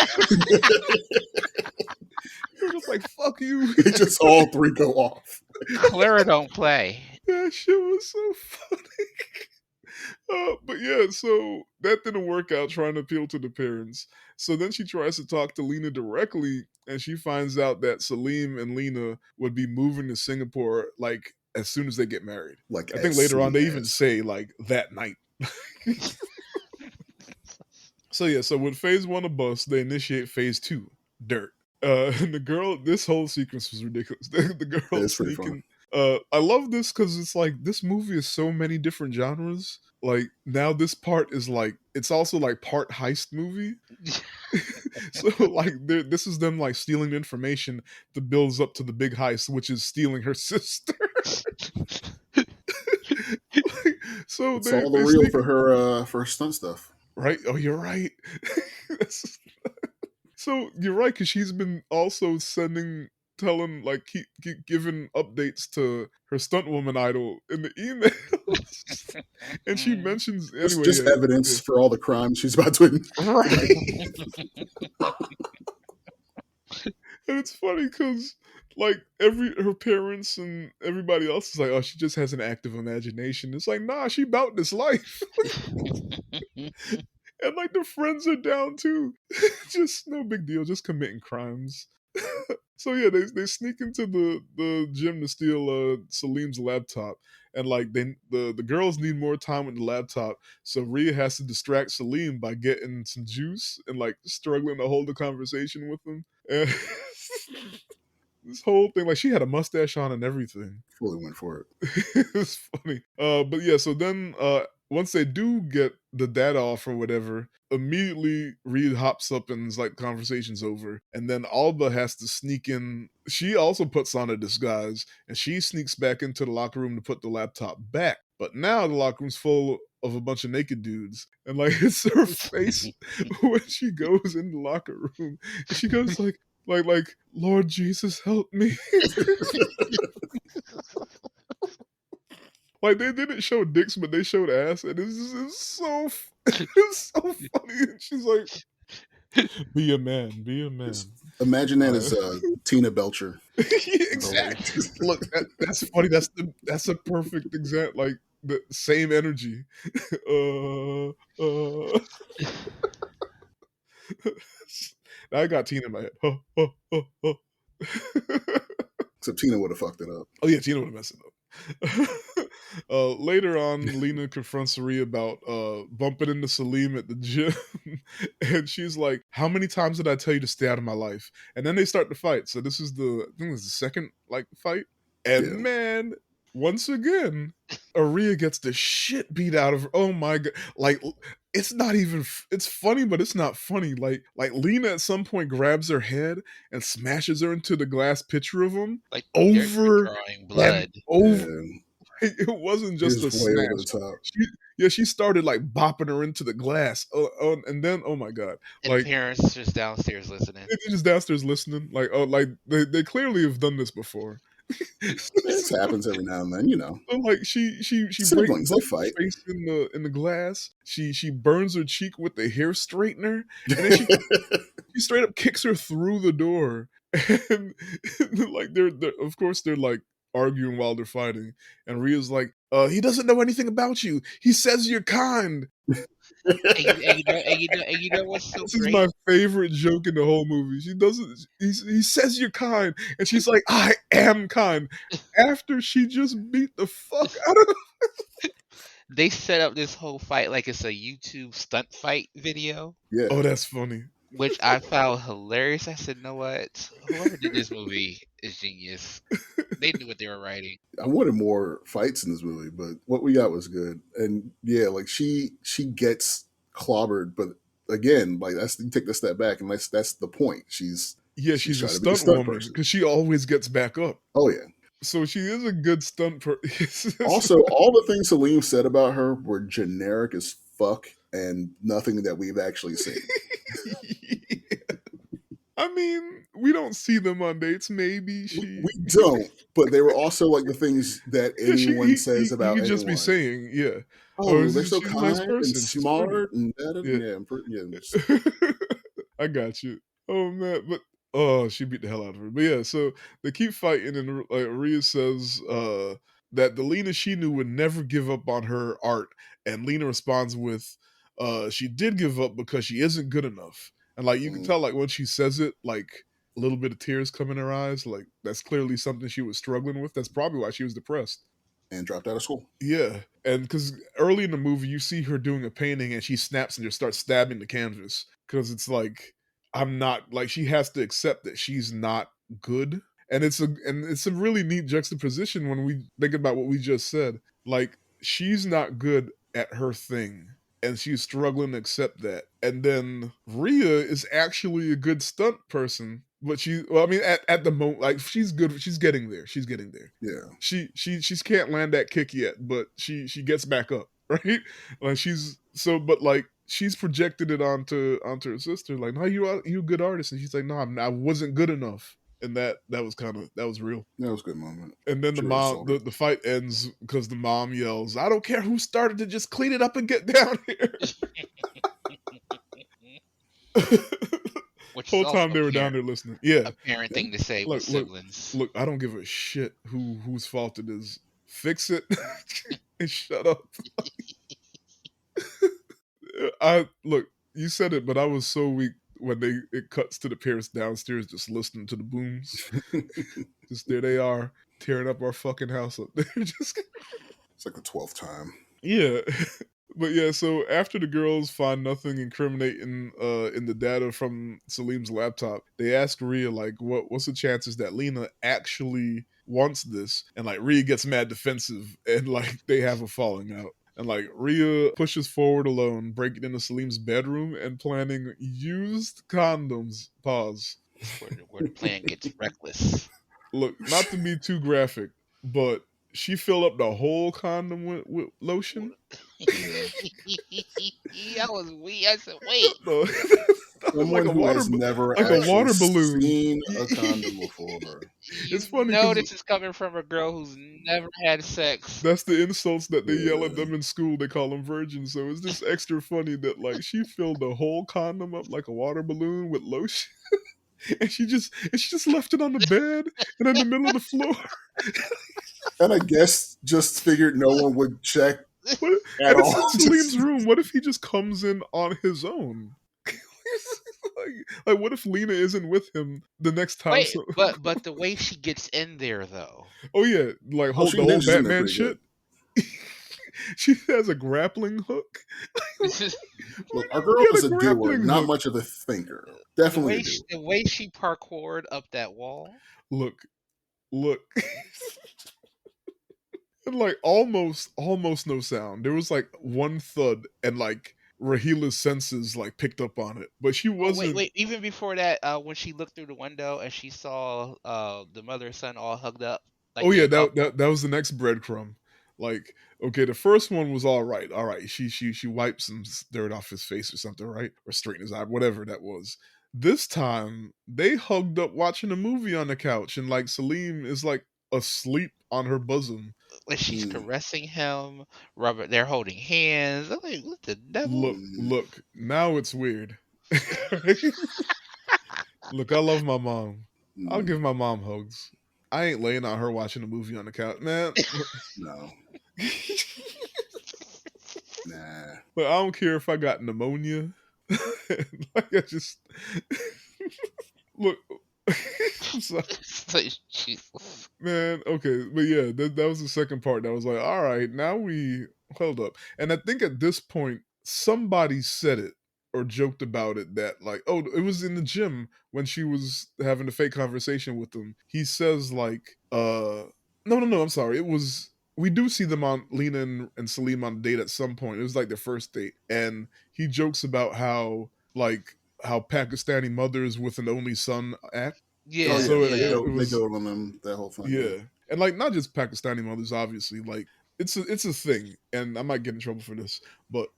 You're just like, "Fuck you." It just all three go off. Clara don't play. That shit was so funny. But yeah, so that didn't work out trying to appeal to the parents. So then she tries to talk to Lena directly, and she finds out that Salim and Lena would be moving to Singapore like as soon as they get married. Like I think as later on soon they even as. say like that night. So yeah, so with phase one of bust, they initiate phase two, dirt. And the girl, this whole sequence was ridiculous. The girl It's pretty fun. sneaking. I love this because it's like this movie is so many different genres. Like now, this part is like it's also like part heist movie. So like this is them like stealing information that builds up to the big heist, which is stealing her sister. Like, so It's all the they real sneak for her stunt stuff. right. Oh, you're right. So you're right because she's been also telling like keep giving updates to her stunt woman idol in the emails, and she mentions anyway. Just Yeah, evidence for all the crimes she's about to. right. And it's funny because like her parents and everybody else is like, oh, she just has an active imagination. It's like, nah, she about this life, and like the friends are down too. Just no big deal, just committing crimes. So yeah, they sneak into the gym to steal Salim's laptop, and like the girls need more time with the laptop, so Rhea has to distract Salim by getting some juice and like struggling to hold the conversation with him. And this whole thing, like she had a mustache on and everything. Fully went for it. It's funny. But yeah, so then once they do get the data off or whatever, immediately Reed hops up and is like conversation's over. And then Alba has to sneak in. She also puts on a disguise and she sneaks back into the locker room to put the laptop back. But now the locker room's full of a bunch of naked dudes. And like it's her face when she goes in the locker room. And she goes like Lord Jesus help me. Like they didn't show dicks, but they showed ass, and it's so it's so funny. And she's like, "Be a man, be a man." Imagine that as Tina Belcher. Yeah, exactly. Look, that's funny. That's a perfect example. Like the same energy. I got Tina in my head. Except Tina would have fucked it up. Oh yeah, Tina would have messed it up. Later on, Lena confronts Rhea about bumping into Salim at the gym, and she's like, "How many times did I tell you to stay out of my life?" And then they start to fight. So this is I think it's the second like fight, and Yeah. man, once again, Rhea gets the shit beat out of her. Oh my god! Like it's not even. It's funny, but it's not funny. Like Lena at some point grabs her head and smashes her into the glass picture of him Like they're over drawing and blood. over. And It wasn't just it's a way over the smash. top. She started like bopping her into the glass. And then oh my god, And like parents just downstairs listening. they're just downstairs listening. Like oh, like they clearly have done this before. It happens every now and then, you know. So like she Siblings, they bumps her fight. face in the glass. She burns her cheek with the hair straightener, and then she straight up kicks her through the door. And like they're of course they're like arguing while they're fighting, and Rhea's like, he doesn't know anything about you. He says you're kind. And you know what's so This is great? my favorite joke in the whole movie. She doesn't. He says you're kind, and she's like, "I am kind." After she just beat the fuck out of. They set up this whole fight like it's a YouTube stunt fight video, Yeah. Oh, that's funny. which I found hilarious. I said, "Know what? Whoever did this movie is genius. They knew what they were writing." I wanted more fights in this movie, but what we got was good. And yeah, like she gets clobbered, but again, like that's you take the step back, and that's the point. She's Yeah, she's a trying to be a stunt stunt woman person. because she always gets back up. Oh yeah. So she is a good stunt person. Also, all the things Salim said about her were generic as fuck and nothing that we've actually seen. I mean, we don't see them on dates. Maybe We she, don't, but they were also like the things that yeah, anyone says he about could just be anyone. saying, yeah, oh, Oh, they're so she's a nice kind and person. She's pretty. smart and that. Yeah, Yeah, yeah. I got you. Oh man, but oh, she beat the hell out of her. But yeah, so they keep fighting, and Rhea says that the Lena she knew would never give up on her art, and Lena responds with, she did give up because she isn't good enough, and like you can Mm, tell, like when she says it, like a little bit of tears come in her eyes, like that's clearly something she was struggling with. That's probably why she was depressed. and dropped out of school. Yeah, and because early in the movie, you see her doing a painting, and she snaps and just starts stabbing the canvas because it's like I'm not like she has to accept that she's not good, and it's a really neat juxtaposition when we think about what we just said. Like she's not good at her thing, and she's struggling to accept that, and then Rhea is actually a good stunt person, but I mean, at the moment, like she's good, she's getting there, she's getting there. Yeah, She can't land that kick yet, but she gets back up, right? Like she's so, but like she's projected it onto her sister. Like, no, you a good artist, and she's like, no, I wasn't good enough, and that was kind of that was real. that was a good moment. And then the She really mom, sold it. the fight ends because the mom yells, "I don't care who started to just clean it up and get down here." Which is Whole also time they were down there listening. Yeah, a parent and thing to say with look, look, siblings. look. I don't give a shit whose fault it is. Fix it and shut up. I look. You said it, but I was so weak when it cuts to the parents downstairs just listening to the booms. Just there they are tearing up our fucking house up there. Just It's like the 12th time. yeah. But yeah, so after the girls find nothing incriminating in the data from Salim's laptop, they ask Rhea like, what's the chances that Lena actually wants this? And like Rhea gets mad defensive, and like they have a falling out. And like Rhea pushes forward alone, breaking into Salim's bedroom and planning used condoms. Pause. Where the plan gets reckless. Look, not to be too graphic, but she filled up the whole condom with lotion. Yeah. I was weak. I said, wait. No, like Someone a who water, has never like a actually water balloon. seen a condom before. It's You funny know because this is coming from a girl who's never had sex. that's the insults that they yell at Yeah. them in school. They call them virgins. So it's just extra funny that like she filled the whole condom up like a water balloon with lotion, and she just left it on the bed and in the middle of the floor. And I guess just figured no one would check What, at and it's all. in Salim's Just, room. What if he just comes in on his own? Like, what if Lena isn't with him the next time? Wait, So, but the way she gets in there though. oh yeah, like oh, the she whole ninjas in there Batman pretty good. shit. She has a grappling hook. This is Look, When our did girl you is get a a doer, grappling not hook? much of a thinker. the Definitely a way doer. the way she parkoured up that wall. Look, look. And like almost no sound. There was like one thud, and like Rahila's senses like picked up on it, but she Oh wait, wasn't. wait. Even before that, when she looked through the window and she saw the mother and son all hugged up, Oh like they yeah, a couple. that was the next breadcrumb. Like, okay, the first one was all right. All right, she wiped some dirt off his face or something, right? Or straightened his eye, whatever that was. This time they hugged up watching a movie on the couch, and like Salim is like asleep on her bosom. Like she's Mm, caressing him. Robert, they're holding hands. I'm like, what the devil? mm, Look, now it's weird. Look, I love my mom. I'll mm, give my mom hugs. I ain't laying on her watching a movie on the couch, man. no, nah. But I don't care if I got pneumonia. Like I just look. I'm sorry, It's like, Jesus. man. Okay, but yeah, that was the second part. That was like, all right, now we hold up, and I think at this point somebody said it or joked about it that like, oh, it was in the gym when she was having a fake conversation with him. He says like, no, I'm sorry, it was. We do see them on Lena and Salim on a date at some point. It was like their first date, and he jokes about how like how Pakistani mothers with an only son act. Oh And Yeah, yeah, so like yeah. it they was go on them that whole thing. Yeah, yeah, and like not just Pakistani mothers, obviously. Like it's a thing, and I might get in trouble for this, but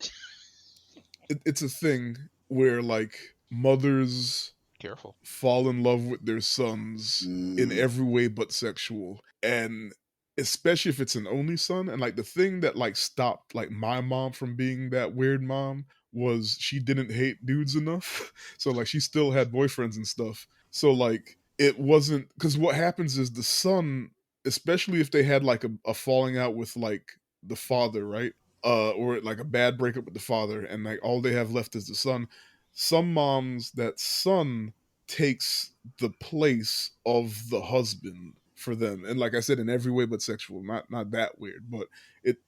it's a thing where like mothers. Careful. fall in love with their sons in Mm. every way but sexual. And especially if it's an only son. And like the thing that like stopped like my mom from being that weird mom was she didn't hate dudes enough. So like she still had boyfriends and stuff. So like it wasn't, because what happens is the son, especially if they had like a falling out with like the father, right? Or like a bad breakup with the father, and like all they have left is the son. Some moms, that son takes the place of the husband for them, and like I said, in every way but sexual. Not that weird, but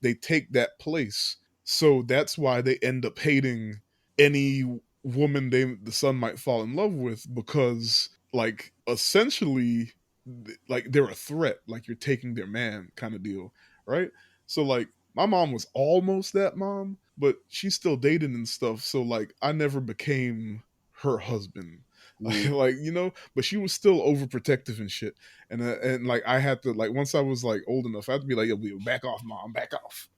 they take that place. So that's why they end up hating any woman the son might fall in love with, because like essentially like they're a threat, like you're taking their man kind of deal, right? So like my mom was almost that mom, but she still dated and stuff. So like I never became her husband. Mm. Like, you know, but she was still overprotective and shit. And like I had to, like, once I was like old enough, I had to be like, yo, back off, mom, back off.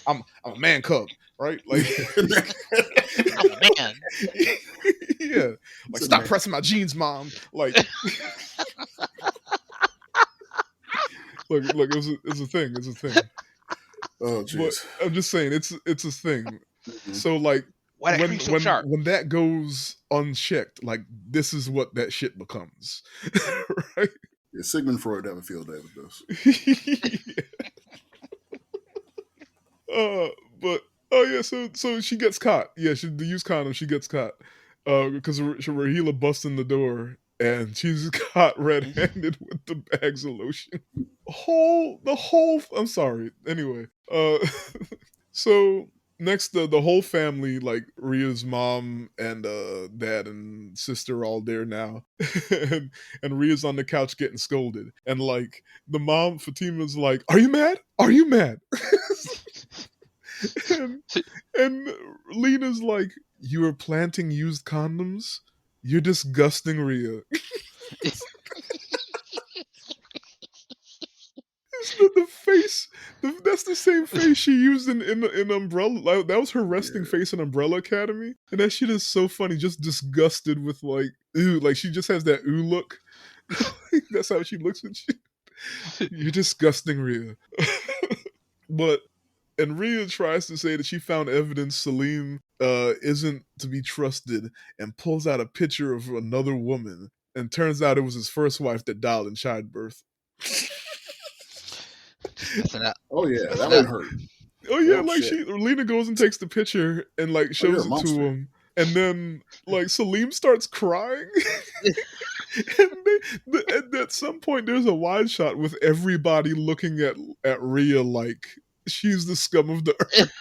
I'm a man cub, right? Like I'm a man. yeah. Like stop Man. pressing my jeans, mom. Like look, it's a thing. It's a thing. Oh, But jeez. I'm just saying it's a thing. Mhm. So like Why that creep so sharp? when that goes unchecked, like this is what that shit becomes. Right? Yeah, Sigmund Freud have a field day with this. But oh yeah, so she gets caught. Yeah, the use condom, she gets caught. Because Rahila busts in the door and she's caught red-handed with the bags of lotion. I'm sorry. Anyway, so next the whole family, like Ria's mom and dad and sister, are all there now. and Ria's on the couch getting scolded, and like the mom Fatima's like, are you mad, are you mad? and, and Lena's like, you are planting used condoms, you're disgusting, Ria. The face, that's the same face she used in Umbrella. Like, that was her resting Yeah. face in Umbrella Academy, and that shit is so funny. Just disgusted with like, ooh, like she just has that ooh look. That's how she looks at you. You're disgusting, Rhea. But and Rhea tries to say that she found evidence Salim isn't to be trusted, and pulls out a picture of another woman, and turns out it was his first wife that died in childbirth. Just messing up. Oh yeah, Messing that one up. hurt. Oh yeah, Oh like shit. Lena goes and takes the picture and like Oh, you're a shows it to monster. him, and then like Salim starts crying. And at some point, there's a wide shot with everybody looking at Rhea like she's the scum of the earth.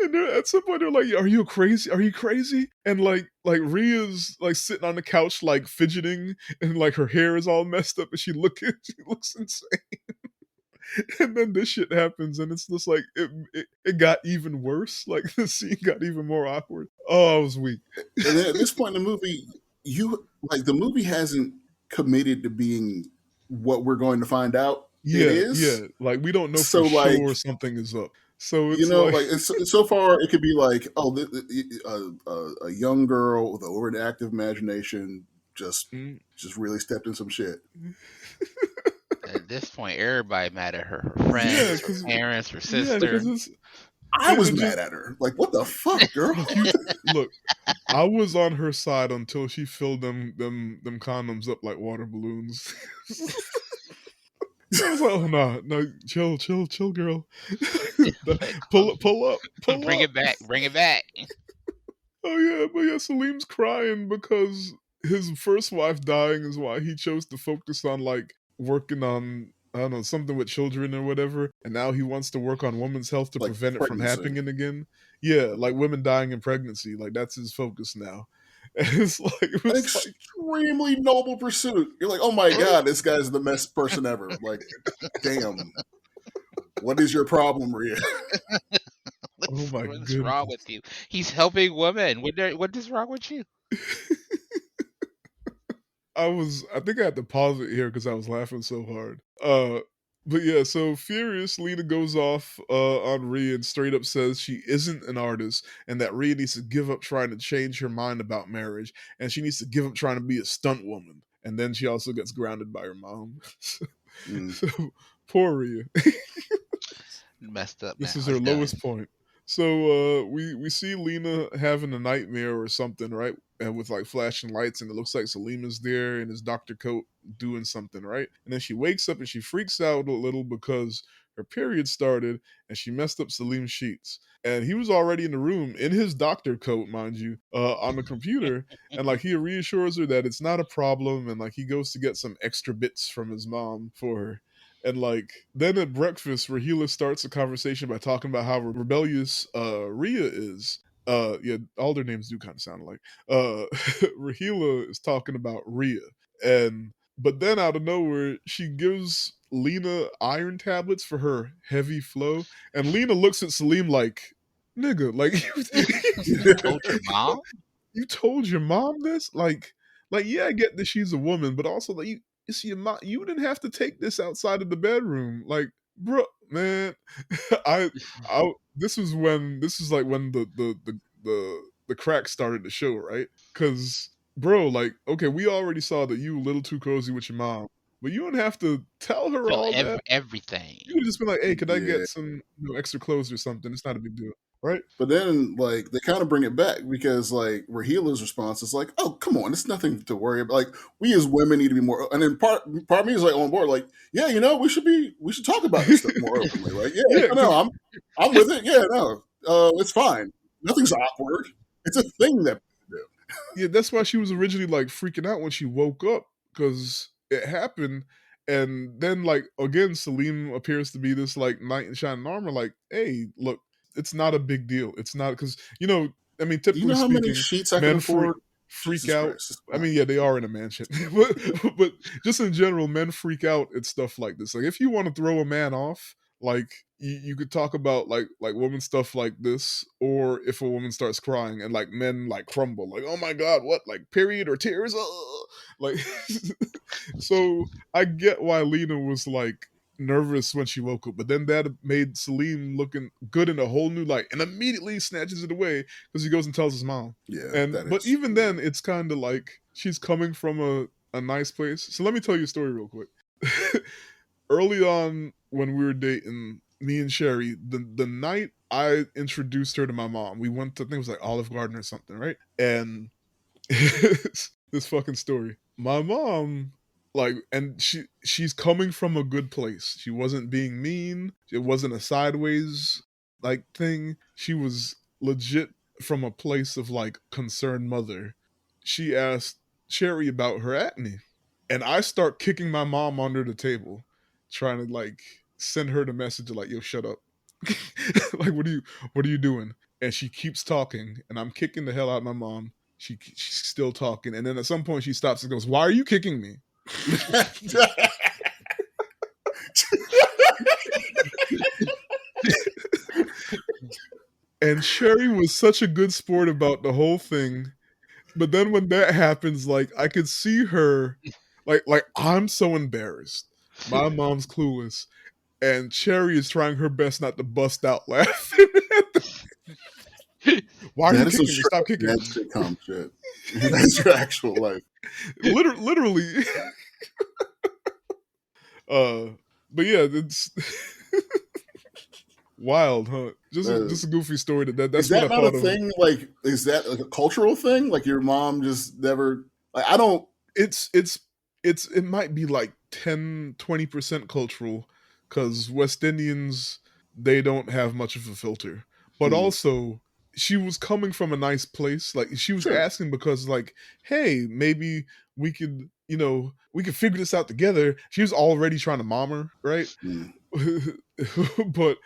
And at some point, they're like, "Are you crazy? Are you crazy?" And like Rhea's like sitting on the couch, like fidgeting, and like her hair is all messed up, and she looks insane. And then this shit happens, and it's just like it got even worse. Like the scene got even more awkward. Oh, I was weak. And then at this point in the movie, the movie hasn't committed to being what we're going to find out it Yeah, is. yeah. Like we don't know for So like, sure something is up. So you it's know, like, like it's so far it could be like, oh, a young girl with an overactive imagination just mm, just really stepped in some shit. At this point, everybody mad at her. Her yeah, friends, her because parents, her Like, sister. it's I was it just mad at her. Like, what the fuck, girl? look you look. I was on her side until she filled them condoms up like water balloons. I was like, oh no, chill, girl. Like, Pull bring up. it back. Bring it back. Oh yeah, but yeah, Salim's crying because his first wife dying is why he chose to focus on like working on, I don't know, something with children or whatever, and now he wants to work on women's health to Like prevent it from pregnancy. happening again. Yeah, like women dying in pregnancy, like that's his focus now. And it An was like, extremely noble pursuit. You're like, oh my god, this guy's the best person ever. Like, damn. What is your problem, Rhea? oh my What's wrong goodness. with you? He's helping women. What is wrong with you? I think I had to pause it here because I was laughing so hard. But yeah, so furious, Lena goes off on Rhea and straight up says she isn't an artist and that Rhea needs to give up trying to change her mind about marriage and she needs to give up trying to be a stunt woman. And then she also gets grounded by her mom. so, Mm. so poor Rhea. Messed up This now. is her It's done. lowest point. So we see Lena having a nightmare or something, right? And with like flashing lights, and it looks like Salima's there in his doctor coat doing something, right? And then she wakes up and she freaks out a little because her period started and she messed up Salim's sheets. And he was already in the room in his doctor coat, mind you, on the computer. And like he reassures her that it's not a problem, and like he goes to get some extra bits from his mom for her. And like then at breakfast, Rahila starts a conversation by talking about how rebellious Rhea is. Yeah, all their names do kind of sound alike. Rahila is talking about Rhea, and but then out of nowhere, she gives Lena iron tablets for her heavy flow, and Lena looks at Salim like, "Nigga, like You told your mom? you told your mom this? Like yeah, I get that she's a woman, but also like it's your mom. You didn't have to take this outside of the bedroom, like, bro, man. I, this is like when the crack started to show, right? Because bro, like, okay, we already saw that you a little too cozy with your mom, but you don't have to tell her Tell all that. everything. You could just be like, hey, could I Yeah. get some extra clothes or something? It's not a big deal, right? But then, like, they kind of bring it back because, like, Rahila's response is like, "Oh, come on, it's nothing to worry about. Like, we as women need to be more." And then part of me is like on board, like, "Yeah, we should talk about this stuff more openly." Like, yeah, Yeah, no, because I'm with it. Yeah, no, it's fine. Nothing's awkward. It's a thing that we do. yeah, that's why she was originally like freaking out when she woke up because it happened, and then like again, Salim appears to be this like knight in shining armor. Like, hey, look, it's not a big deal. It's not because I mean, Do you typically know how many speaking, sheets I can men afford? freak Jesus out. Christ, it's I fine. mean, yeah, they are in a mansion, but just in general, men freak out at stuff like this. Like, if you want to throw a man off, like you could talk about like woman stuff like this, or if a woman starts crying and like men like crumble, like, oh my god, what, like period or tears, like so I get why Lena was like nervous when she woke up, but then that made Salim looking good in a whole new light, and immediately snatches it away because he goes and tells his mom. Yeah, And that but is. even then, it's kind of like she's coming from a nice place. So let me tell you a story real quick. Early on, when we were dating, me and Sherry, the night I introduced her to my mom, we went to, I think it was like Olive Garden or something, right? And this fucking story. My mom, like, and she's coming from a good place. She wasn't being mean. It wasn't a sideways like thing. She was legit from a place of like concerned mother. She asked Sherry about her acne, and I start kicking my mom under the table, trying to like send her the message of like, "Yo, shut up." Like, what are you doing? And she keeps talking, and I'm kicking the hell out of my mom. She's still talking, and then at some point she stops and goes, "Why are you kicking me?" And Sherry was such a good sport about the whole thing. But then when that happens, like I could see her, like I'm so embarrassed. My mom's clueless, and Cherry is trying her best not to bust out laughing. Why are you That is some kicking me? straight Stop up kicking dad me. sitcom shit. That's your actual life. Literally. Uh, but yeah, it's wild, huh? Uh, Just a goofy story. is That's what that I not a thought of. thing? Like, is that like a cultural thing? Like, your mom just never. Like, I don't. It's it's it might be like 10-20% cultural because West Indians, they don't have much of a filter. But Hmm, also, she was coming from a nice place. Like she was sure. asking because like, hey, maybe we could figure this out together. She was already trying to mom her, right? Hmm. But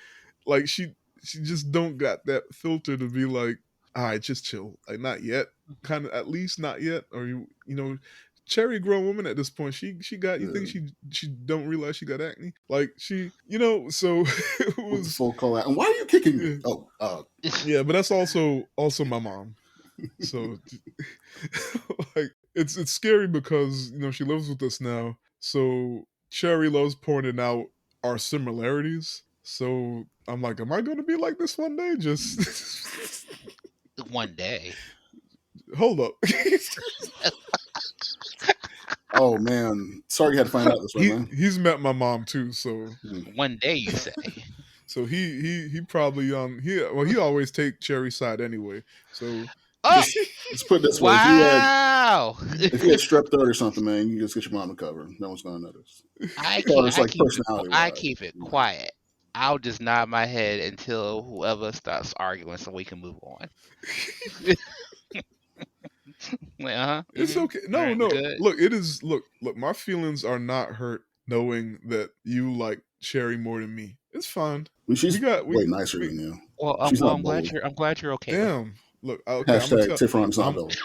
like she just don't got that filter to be like, all right, just chill. Like not yet. Kind of, at least not yet. Or cherry grown woman at this point. She got, you think Uh, she don't realize she got acne? Like she, so it with the was, full call out. And why are you kicking me? yeah, Oh, yeah, but that's also my mom. So like it's scary because she lives with us now. So Cherry loves pointing out are similarities. So I'm like, am I going to be like this one day? Just One day. hold up. Oh man, sorry you had to find out this way, man. He's met my mom too, so One day, you say. so he probably he always take Cherry's side anyway. So Oh, Let's put it this way: wow. if you had strep throat or something, man, you just get your mom to cover. No one's gonna notice. I As far keep as I like keep it personality I wise, keep it quiet. I'll just nod my head until whoever starts arguing, so we can move on. Like, it's okay. all No, right, we no. good. Look, it is. Look. My feelings are not hurt knowing that you like Cherry more than me. It's fine. she's We way nicer we than you. Well, She's not I'm glad bully. you're okay with it. damn. Look, okay. I'm gonna Hashtag tell. Tiffron is not I'm bully.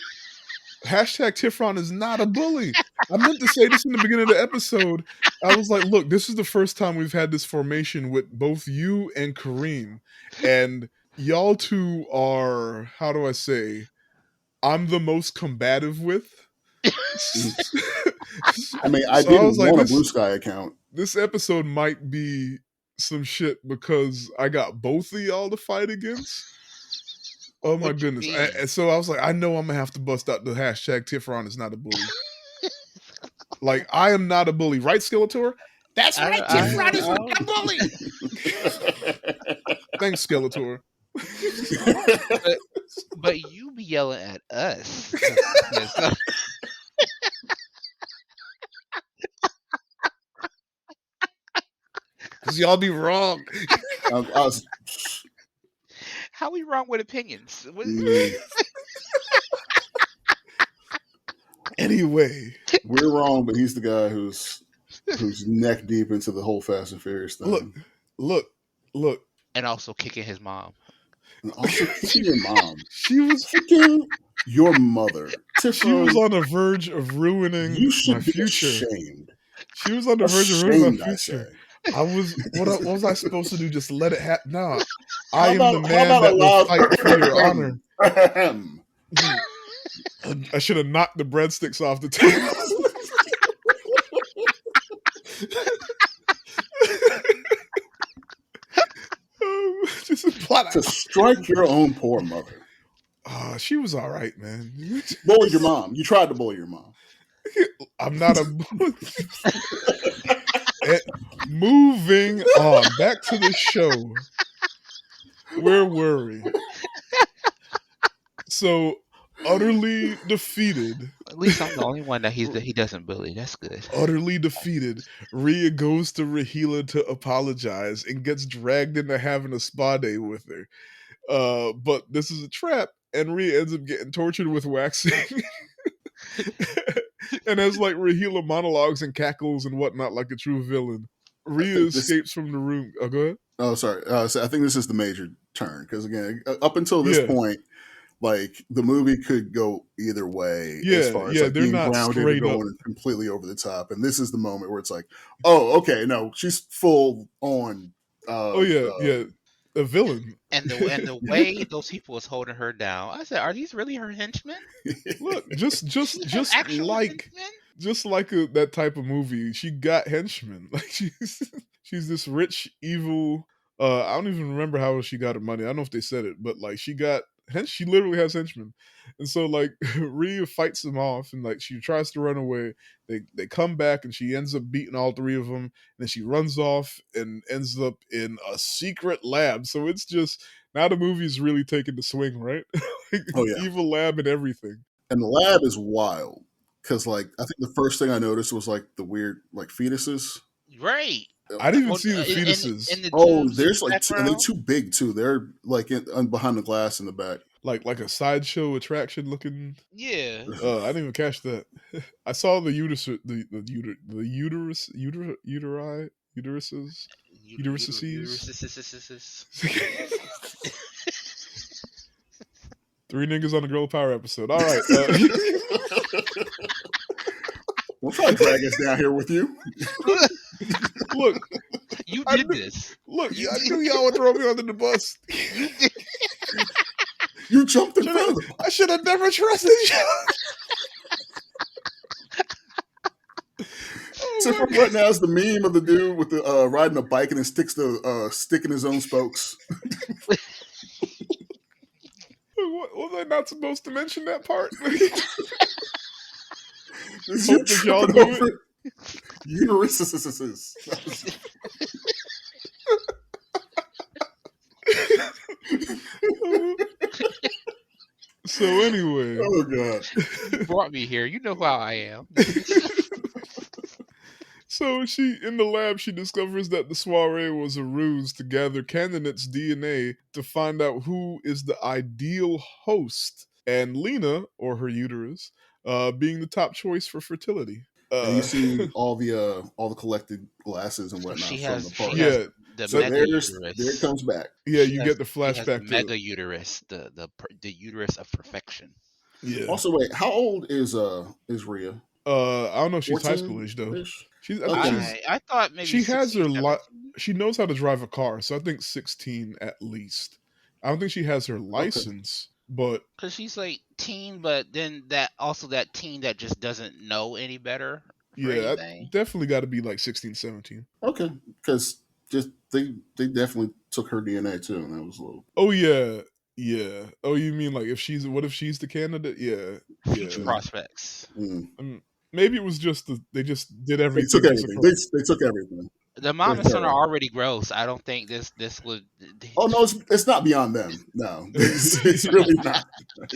hashtag Tiffron is not a bully. I meant to say this in the beginning of the episode. I was like, look, this is the first time we've had this formation with both you and Kareem, and y'all two are, how do I say, I'm the most combative with. I mean, I So I was didn't like, want a Blue Sky account. this episode might be some shit because I got both of y'all to fight against. Oh my What you goodness. mean? And so I was like, I know I'm gonna have to bust out the hashtag Tiffron is not a bully. Like, I am not a bully, right, Skeletor? That's right, Tiffron is not a bully. Thanks, Skeletor. But you be yelling at us. Because y'all be wrong. I was, How we wrong with opinions? Anyway, we're wrong, but he's the guy who's neck deep into the whole Fast and Furious thing. look. And also kicking his mom. And also kicking your mom. She was Kicking your mother. she was on the verge of ruining You should my be future. ashamed. She was on the verge of ruining Ashamed, my I future. say. I was what was I supposed to do? Just let it happen? Nah, I How am about- the how man about that will allowed- fight for your honor. Ahem. I should have knocked the breadsticks off the table. Just a plot. To strike your own poor mother. She was all right, man. Bullied your mom. You tried to bully your mom. I'm not a. Moving on, back to the show. Where were we? So, utterly defeated. At least I'm the only one that he doesn't bully. That's good. Utterly defeated, Rhea goes to Rahila to apologize and gets dragged into having a spa day with her. But this is a trap, and Rhea ends up getting tortured with waxing. And has like Rahila monologues and cackles and whatnot like a true villain. Rhea escapes from the room. Oh, go ahead. Oh, sorry. So I think this is the major turn because again, up until this point, like the movie could go either way as far as like they're being not grounded or going completely over the top. And this is the moment where it's like, oh, okay, no, she's full on. A villain. And the way those people was holding her down, I said, "Are these really her henchmen?" Look, just like henchmen? just like that type of movie, she got henchmen. Like she's this rich evil. I don't even remember how she got her money. I don't know if they said it, but like she literally has henchmen. And so like Rhea fights them off and like she tries to run away. They come back and she ends up beating all three of them. And then she runs off and ends up in a secret lab. So it's just now the movie's really taking the swing, right? Like, evil lab and everything. And the lab is wild because like I think the first thing I noticed was like the weird like fetuses. Right. I didn't even see the fetuses. In there's like and they're too big too. They're like behind the glass in the back, like a sideshow attraction looking. Yeah. I didn't even catch that. I saw the uteruses. Three niggas on the girl power episode. All right. Don't try to drag us down here with you. Look, you did this. Look, I knew y'all would throw me under the bus. You jumped in front of them. I should have never trusted you. Except for right now is the meme of the dude with the riding a bike and then sticks the stick in his own spokes. Was I not supposed to mention that part? You're Hope that y'all tripping do over it. uteruses. So anyway, Oh god. You brought me here. You know how I am. So in the lab, she discovers that the soiree was a ruse to gather candidates' DNA to find out who is the ideal host, and Lena, or her uterus, being the top choice for fertility. And you see all the collected glasses and So whatnot from the she party. has Yeah, the So mega there it uterus. comes back. yeah, you get the She has the flashback to mega uterus, the uterus of perfection. yeah. Also, wait, how old is Rhea? I don't know if she's high school 14 age though. ish. I think Okay. I thought maybe she has 16, her 17. she knows how to drive a car, so I think 16 at least. I don't think she has her Okay. license, but Because she's like teen, but then that teen that just doesn't know any better for yeah, anything. definitely got to be like 16, 17. Okay. Because just they definitely took her DNA too, and that was a little Oh yeah, yeah. Oh, you mean like what if she's the candidate? Yeah, Future yeah. prospects. Maybe it was just they just did they took everything just everything. across. They took everything. The mom They're and son are thorough. already gross. I don't think this would. Oh no, it's not beyond them. No, it's really not.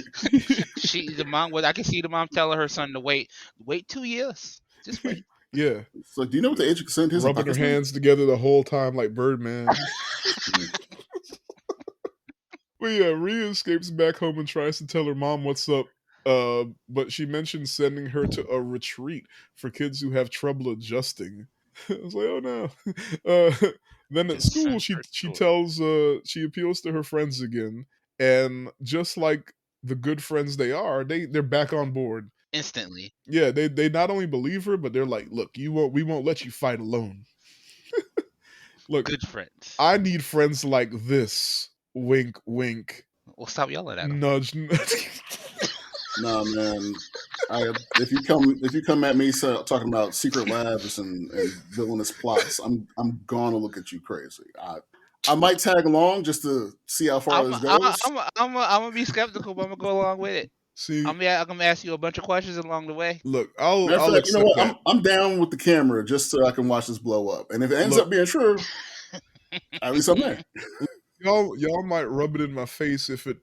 The mom was. I can see the mom telling her son to wait 2 years. Just wait. Yeah, It's like, do you know what the age of consent is in rubbing her Pakistan? hands together the whole time like Birdman. But yeah, Rhea escapes back home and tries to tell her mom what's up. But she mentions sending her to a retreat for kids who have trouble adjusting. I was like, oh no. Then at Just school, send her she to it tells she appeals to her friends again, and just like the good friends they are, they're back on board. instantly. Yeah, they not only believe her, but they're like, look, we won't let you fight alone. Look, Good friends. I need friends like this. Wink, wink. Well, stop yelling at them. Nudge, nudge. No man, if you come at me talking about secret labs and villainous plots, I'm gonna look at you crazy. I might tag along just to see how far this goes. I'm gonna be skeptical, but I'm gonna go along with it. See, I'm gonna ask you a bunch of questions along the way. look, Matter of I'll fact, you know accept what? that. I'm down with the camera just so I can watch this blow up. And if it ends Look, up being true, at least I'm there. y'all might rub it in my face if it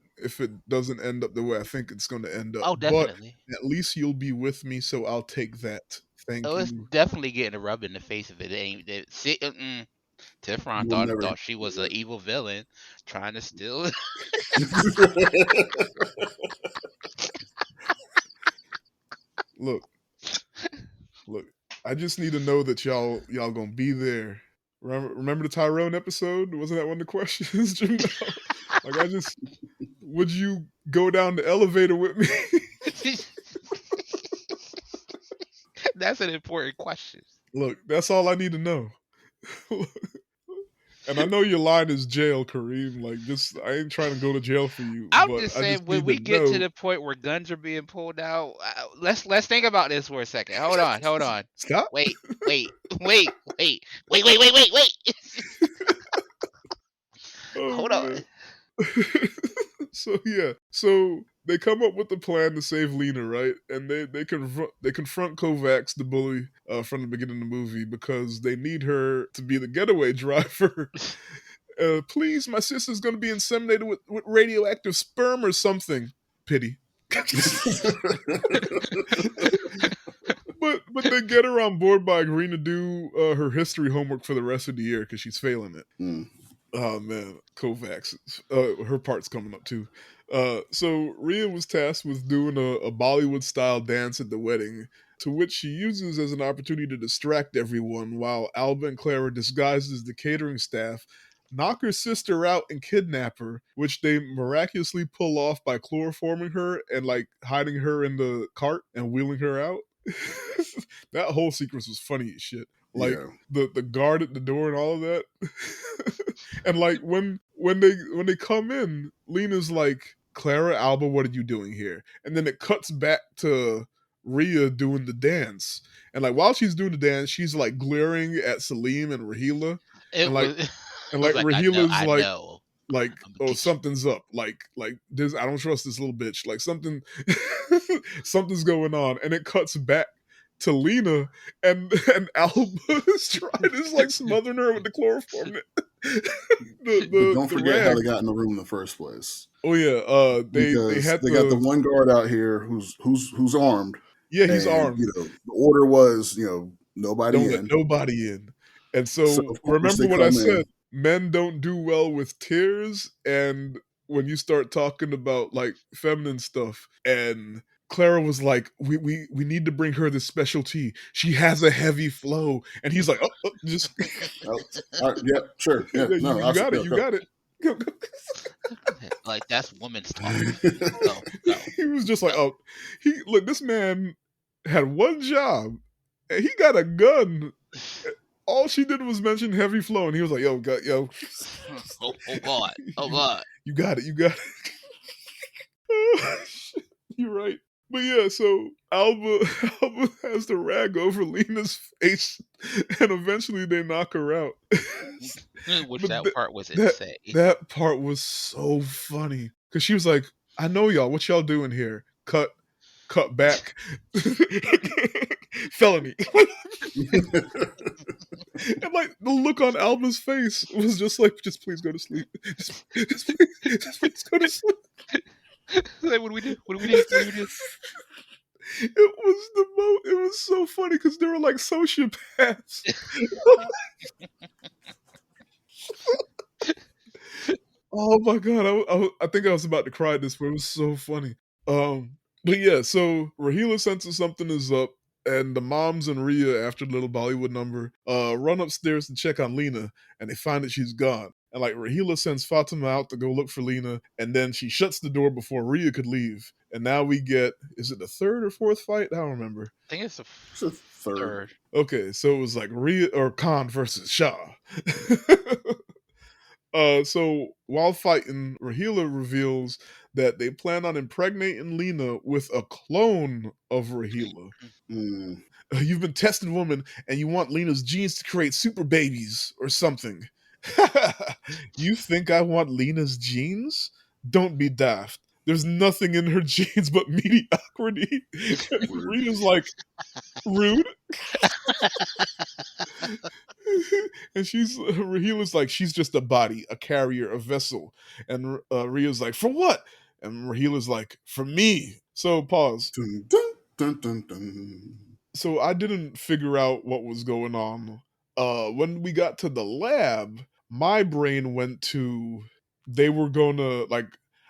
doesn't end up the way I think it's going to end up. Oh, But definitely. at least you'll be with me, so I'll take that. Thank Oh, it's you. definitely getting a rub in the face if it ain't. Tiffron You will never. thought she was an evil villain trying to steal. Look, look. I just need to know that y'all gonna be there. Remember the Tyrone episode? Wasn't that one of the questions, Jamel? Like would you go down the elevator with me? That's an important question. Look, that's all I need to know. And I know your line is jail, Kareem. Like, I ain't trying to go to jail for you, I'm but just I just saying when need to we get to know. the point where guns are being pulled out, let's think about this for a second. Hold on. Stop. Wait. Oh, Hold on. man. So yeah, so they come up with the plan to save Lena, right? And they confront Kovacs, the bully, from the beginning of the movie, because they need her to be the getaway driver. Please, my sister's going to be inseminated with radioactive sperm or something. Pity. But they get her on board by agreeing to do her history homework for the rest of the year because she's failing it. Oh man, Kovacs. Her part's coming up too. So Rhea was tasked with doing a Bollywood style dance at the wedding, to which she uses as an opportunity to distract everyone while Alba and Clara, disguised as the catering staff, knock her sister out and kidnap her, which they miraculously pull off by chloroforming her and like hiding her in the cart and wheeling her out. That whole sequence was funny as shit. Like Yeah. the guard at the door and all of that. And like when they come in, Lena's like, Clara, Alba, what are you doing here? And then it cuts back to Rhea doing the dance. And like while she's doing the dance, she's like glaring at Salim and Rahila. It And like was. It and was like like Rahila's I know. like I'm gonna oh get you. something's up like this I don't trust this little bitch like something something's going on and it cuts back to Lena and Alba is like smothering her with the chloroform But don't the forget how rag. they got in the room in the first place. Oh yeah, they Because had they got the the one guard out here who's armed, yeah he's and armed. the order was nobody Don't let in. nobody in. And So so of course remember they what I come said. in. Men don't do well with tears, and when you start talking about like feminine stuff, and Clara was like, "We need to bring her this special tea. She has a heavy flow," and he's like, "Oh, just Oh, all right, yeah, sure, yeah, yeah, no, you got it, absolutely, you got it." Like that's woman's talk. go. Go, go, He was just like, go. "Oh, he look. This man had one job, and he got a gun. All she did was mention heavy flow, and he was like, yo, Oh God. Oh God. you got it, you got it." You're right. But yeah, so Alba Alba has the rag over Lena's face, and eventually they knock her out. Which but that part was that insane. that part was so funny because she was like, "I know y'all. What y'all doing here? Cut back, felony." And like the look on Alba's face was just like, just please go to sleep. Just please go to sleep. Like, what do we do? What do we do? What do we do? It was so funny because they were like sociopaths. Oh my god, I think I was about to cry at this, but it was so funny. But yeah, so Rahila senses something is up, and the moms and Rhea, after the little Bollywood number, run upstairs to check on Lena, and they find that she's gone. And like Rahila sends Fatima out to go look for Lena, and then she shuts the door before Rhea could leave. And now we get, is it the third or fourth fight? I don't remember. I think it's the It's a third. third. Okay, so it was like Rhea or Khan versus Shah. So while fighting, Rahila reveals that they plan on impregnating Lena with a clone of Rahila. Mm, You've been testing woman and you want Lena's genes to create super babies or something. You think I want Lena's genes? Don't be daft. There's nothing in her genes but mediocrity. And Rude. Rita's like, rude. And Rahila's like, she's just a body, a carrier, a vessel. And Rhea's like, for what? And Rahila's like, for me. So pause. Dun, dun, dun, dun, dun. So I didn't figure out what was going on. When we got to the lab, my brain went to they were gonna like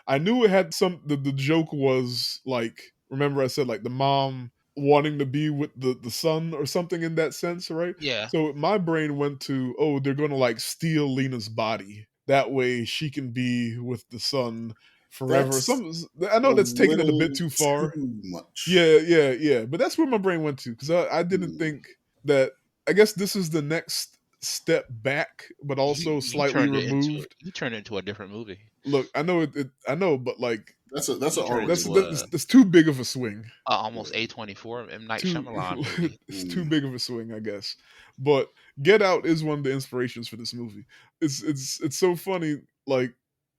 I knew it had the joke was like remember I said like the mom wanting to be with the son or something in that sense, right? Yeah. So my brain went to oh they're gonna like steal Lena's body. That way she can be with the son forever. That's Some I a know that's taking it a bit little too too far. much. Yeah. But that's where my brain went to because I didn't Mm. think that. I guess this is the next step back, but also You slightly turned it into removed. you turned it into a different movie. Look, I know I know, but like That's You an R turned rated into movie. that's too big of a swing. almost Yeah. A24 M Night Too Shyamalan movie. it's too Mm. big of a swing, I guess. But Get Out is one of the inspirations for this movie. It's so funny. Like,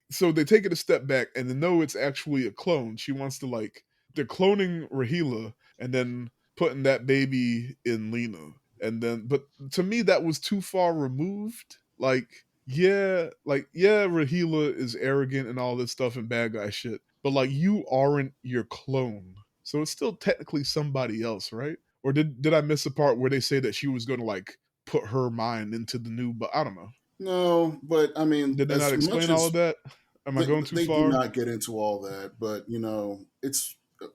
so they take it a step back and they know it's actually a clone. She wants to like they're cloning Rahila and then putting that baby in Lena. And then but to me that was too far removed. Like yeah, Rahila is arrogant and all this stuff and bad guy shit. But like you aren't your clone. So it's still technically somebody else, right? Or did I miss a part where they say that she was gonna like put her mind into the new but I don't know. No, but I mean, Did they not as much explain all of as that? Am I going too they do far? not get into all that, but it's. I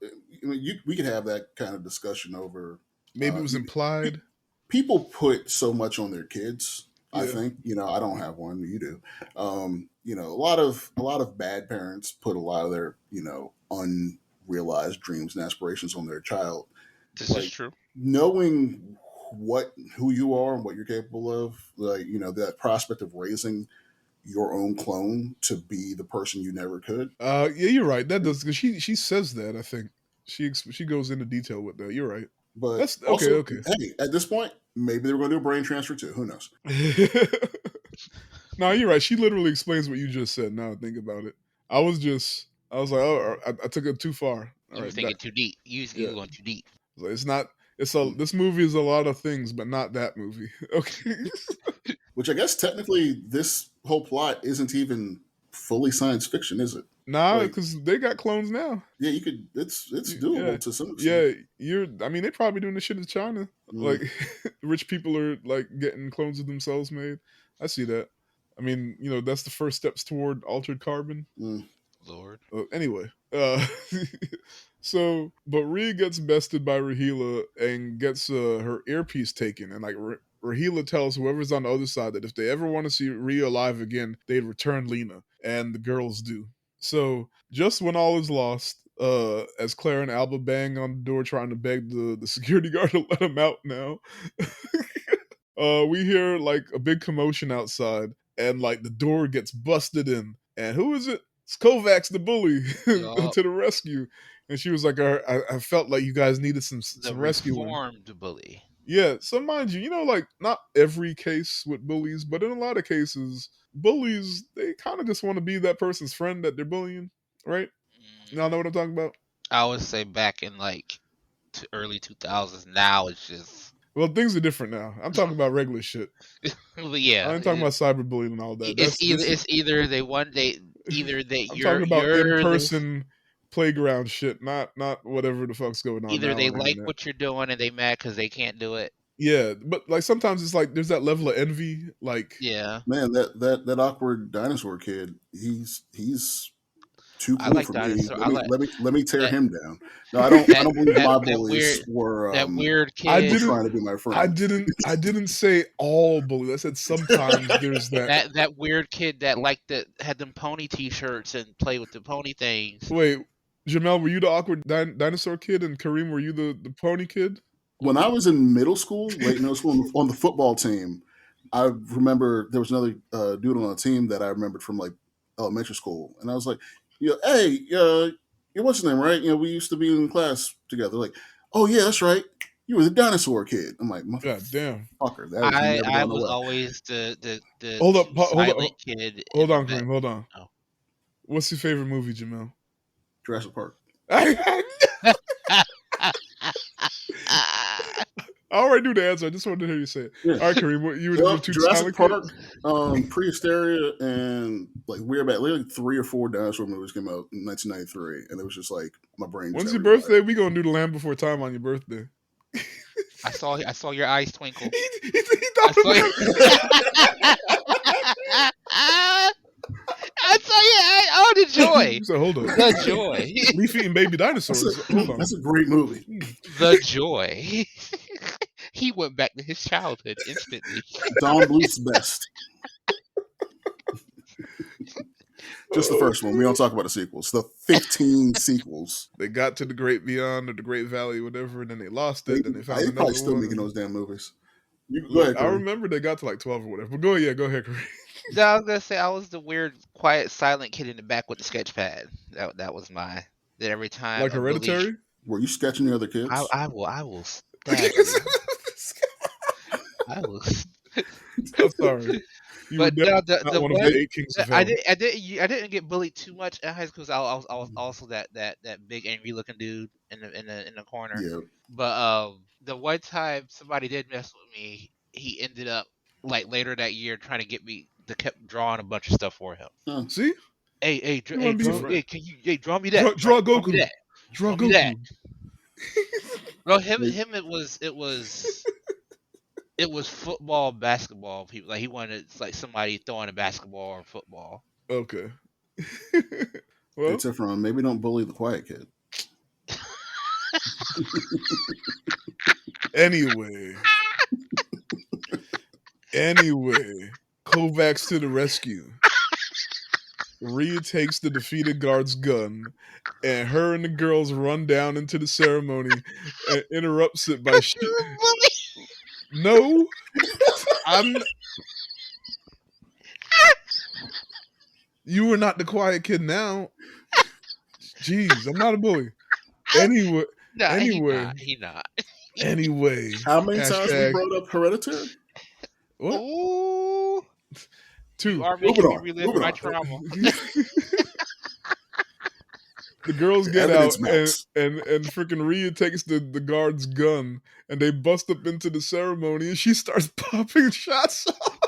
mean, we could have that kind of discussion over. Maybe it was Pe- implied. People put so much on their kids. I Yeah. think I don't have one. You do. A lot of bad parents put a lot of their unrealized dreams and aspirations on their child. This is Like true. knowing who you are and what you're capable of, like that prospect of raising your own clone to be the person you never could. Yeah, you're right. That does because she says that, I think. She goes into detail with that. You're right. But That's okay. also, Okay. hey, at this point, maybe they were going to do a brain transfer too. Who knows? No, you're right. She literally explains what you just said. Now I think about it, I was like, oh, I took it too far. All You were right, that thinking too deep. You yeah. were going too deep. It's not. This movie is a lot of things, but not that movie. Okay. Which I guess technically this whole plot isn't even fully science fiction, is it? Nah, Like, because they got clones now. yeah, you could. It's Yeah, doable to some extent. yeah. I mean, they probably doing this shit in China. Mm, Like, rich people are like getting clones of themselves made. I see that. I mean, that's the first steps toward altered carbon. mm. Lord. Anyway, but Rhea gets bested by Rahila and gets her earpiece taken, and like Rahila tells whoever's on the other side that if they ever want to see Rhea alive again, they'd return Lena, and the girls do. So just when all is lost, as Claire and Alba bang on the door trying to beg the security guard to let them out now, we hear like a big commotion outside, and like the door gets busted in. And who is it? It's Kovacs, the bully, Yup. to the rescue. And she was like, I felt like you guys needed some The rescuing. reformed bully. Yeah, so mind you, like not every case with bullies, but in a lot of cases, bullies, they kind of just want to be that person's friend that they're bullying, right? Y'all know what I'm talking about? I would say back in like early 2000s. Now it's just. Well, things are different now. I'm talking about regular shit. But I yeah, ain't talking about cyberbullying and all that. it's That's either this. it's either they one day either that I'm talking about in you're the person playground shit, not whatever the fuck's going on either now they on the like internet. what you're doing and they mad because they can't do it. Yeah, but like sometimes it's like there's that level of envy. Like, Yeah, Man, that awkward dinosaur kid. He's too I cool like for me. dinosaur. Let I me like let me tear that him down. No, I that don't believe that my that bullies weird that weird I kid were didn't, trying to be my I friend. didn't, I didn't say all bullies. I said sometimes there's that. that weird kid that liked that had them pony T-shirts and play with the pony things. Wait, Jamel, were you the awkward dinosaur kid, and Kareem, were you the pony kid? When I was in middle school, late middle school, on the football team, I remember there was another dude on the team that I remembered from like elementary school, and I was like, hey, what's your name, right? We used to be in class together. Like, oh yeah, that's right. You were the dinosaur kid. I'm like, God damn. motherfucker, that is I never I going was away. always the Hold up, too hold silent up, kid hold in the on, back. Kareem, hold on. Oh. What's your favorite movie, Jamel? Jurassic Park. I already knew the answer. I just wanted to hear you say it. Yeah. All right, Kareem, what, you were Well, the two Jurassic silent kids? Park, Prehysteria, and like we're about literally 3 or 4 dinosaur movies came out in 1993, and it was just like my brain just When's got your rewired. birthday? We gonna do the Land Before Time on your birthday. I saw your eyes twinkle. He I thought saw about your. I saw your eyes. Oh, the joy, He said, hold up. the joy, Leaf eating baby dinosaurs. Hold on. That's a great movie. the joy. He went back to his childhood instantly. Don Bluth's best. Just the first one. We don't talk about the sequels. The 15 sequels. They got to the Great Beyond or the Great Valley, whatever, and then they lost it. Then they found They probably another still one. making And those damn movies. Go look, ahead, I Curry. remember they got to like 12 or whatever. But go ahead, Kareem. No, I was gonna say I was the weird, quiet, silent kid in the back with the sketch pad. That was my. That every time Like a bully, Hereditary? Were you sketching the other kids? I will stab you. I will. I'm sorry. You were But no, definitely not the one of one the 8 Kings of I Hell. didn't get bullied too much in high school because I was also that big angry looking dude in the corner. Yeah. But the one time somebody did mess with me, he ended up like later that year trying to get me to kept drawing a bunch of stuff for him. Huh. See? You want to be a friend. Hey, can you draw me that? Draw Draw me Goku. that. Draw Draw me that. Goku. Bro, Wait, it was football, basketball people. Like he wanted like somebody throwing a basketball or football. Okay. hey, Well, Tifron, maybe don't bully the quiet kid. anyway, Kovacs to the rescue. Rhea takes the defeated guard's gun, and her and the girls run down into the ceremony and interrupts it by No, I'm. You were not the quiet kid now. Jeez, I'm not a bully. Anyway, Nah, he anyway, not. He not. anyway. How many times we Hashtag brought up Hereditary? what? Ooh, you Two. are Moving making me on. relive Moving my on. trauma. The girls The get out evidence and mounts. and freaking Rhea takes the guard's gun and they bust up into the ceremony and she starts popping shots off.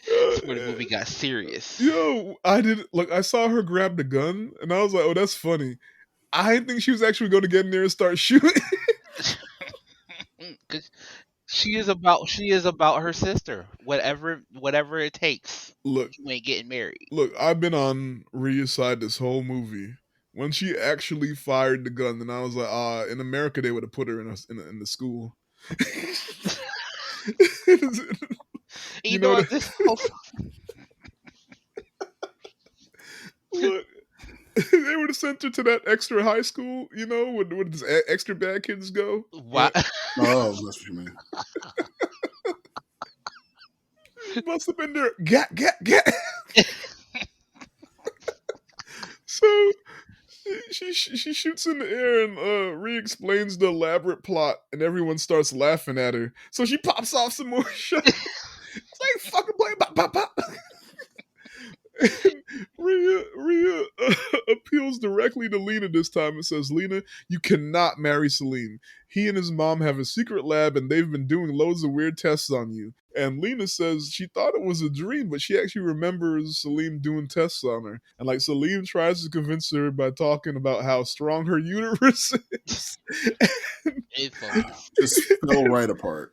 That's where the movie got serious. Yo, I did look. I saw her grab the gun and I was like, "Oh, that's funny." I didn't think she was actually going to get in there and start shooting. 'Cause she is about her sister. Whatever it takes. Look, You ain't getting married. look. I've been on Rhea's side this whole movie. When she actually fired the gun, then I was like, in America they would have put her in the school. And You you know know what? that. This whole Look, they would have sent her to that extra high school, where these extra bad kids go. why Oh, that's what you mean. Must have been there. Get. So she shoots in the air and re-explains the elaborate plot, and everyone starts laughing at her. So she pops off some more shots. It's like fucking play, pop, pop, pop. And Rhea appeals directly to Lena this time and says, Lena, you cannot marry Salim. He and his mom have a secret lab and they've been doing loads of weird tests on you. And Lena says she thought it was a dream, but she actually remembers Salim doing tests on her. And like Salim tries to convince her by talking about how strong her uterus is. it focus. Just fell right apart.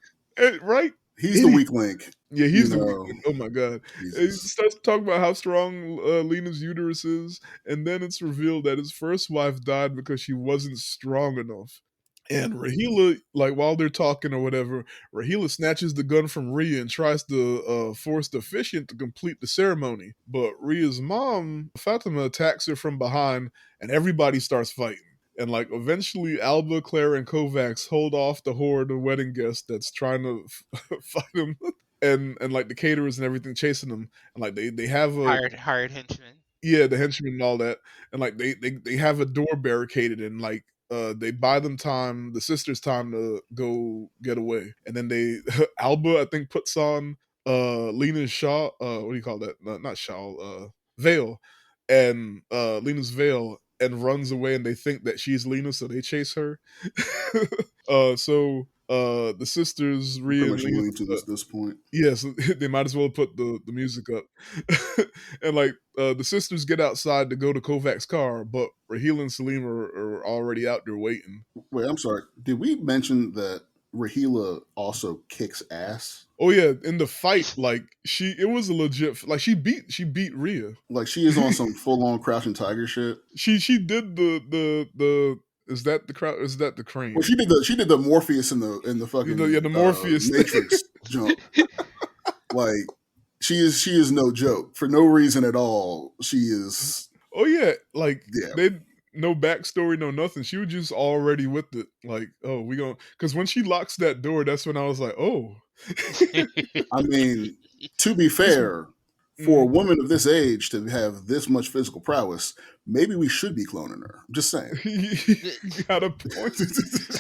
Right? He's the weak link. Yeah, You he's the know, weak. Oh my god! He Jesus. starts to talk about how strong Lena's uterus is, and then it's revealed that his first wife died because she wasn't strong enough. And Rahila, like while they're talking or whatever, Rahila snatches the gun from Rhea and tries to force the officiant to complete the ceremony. But Rhea's mom, Fatima, attacks her from behind, and everybody starts fighting. And like eventually, Alba, Claire, and Kovacs hold off the horde of wedding guests that's trying to fight them, and like the caterers and everything chasing them. And like they have a Hired henchman. yeah, the henchmen and all that, and like they have a door barricaded, and like they buy them time, the sisters time to go get away, and then they Alba I think puts on Lena's shawl, what do you call that? No, not shawl, veil, and Lena's veil, and runs away, and they think that she's Lena, so they chase her. The sisters I'm Rhea pretty and much Lena. immune to this point. Yes, they might as well put the music up. And like the sisters get outside to go to Kovac's car, but Raheel and Salim are already out there waiting. Wait, I'm sorry. Did we mention that Rahila also kicks ass? Oh yeah, in the fight, like it was a legit like she beat Rhea. Like she is on some full on crouching tiger shit. She did the is that the crowd is that the Well, crane? she did the Morpheus in the Yeah, fucking the Morpheus thing. Matrix jump. Like she is no joke for no reason at all. She is Oh yeah, like yeah. they no backstory, no nothing. She was just already with it. Like, oh, we gonna because when she locks that door, that's when I was like, oh. I mean, to be fair, for a woman of this age to have this much physical prowess, maybe we should be cloning her. I'm just saying. You got a point.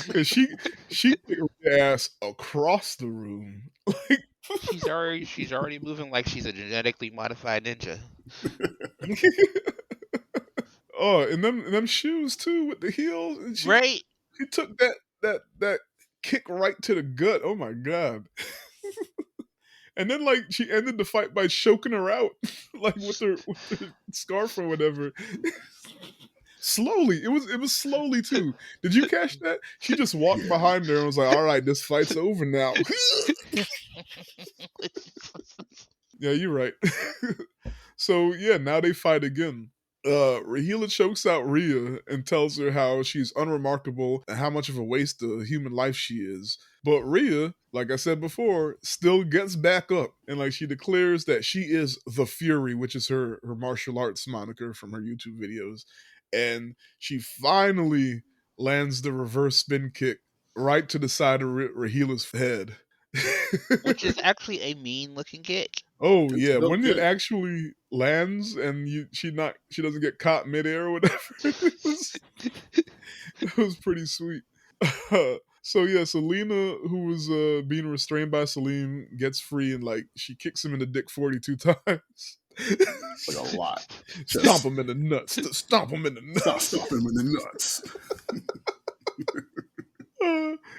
Because she kicked her ass across the room. Like She's already moving like she's a genetically modified ninja. oh, and them shoes too with the heels, and she Right? took that kick right to the gut. Oh my god. And then like she ended the fight by choking her out, like with her scarf or whatever. Slowly, it was slowly too. Did you catch that? She just walked Yeah. behind her and was like, "All right, this fight's over now." Yeah, you're right. So yeah, now they fight again. Rahila chokes out Rhea and tells her how she's unremarkable and how much of a waste of human life she is. But Rhea, like I said before, still gets back up and like she declares that she is the Fury, which is her martial arts moniker from her YouTube videos. And she finally lands the reverse spin kick right to the side of Rahila's head. Which is actually a mean looking kick. Oh It's a yeah, dope when it kick. actually lands and she doesn't get caught midair or whatever. It was pretty sweet. So yeah, Selena, who was being restrained by Salim, gets free and like she kicks him in the dick 42 times. Like a lot. Stomp Just him in the nuts. Stomp him in the nuts. stop him in the nuts.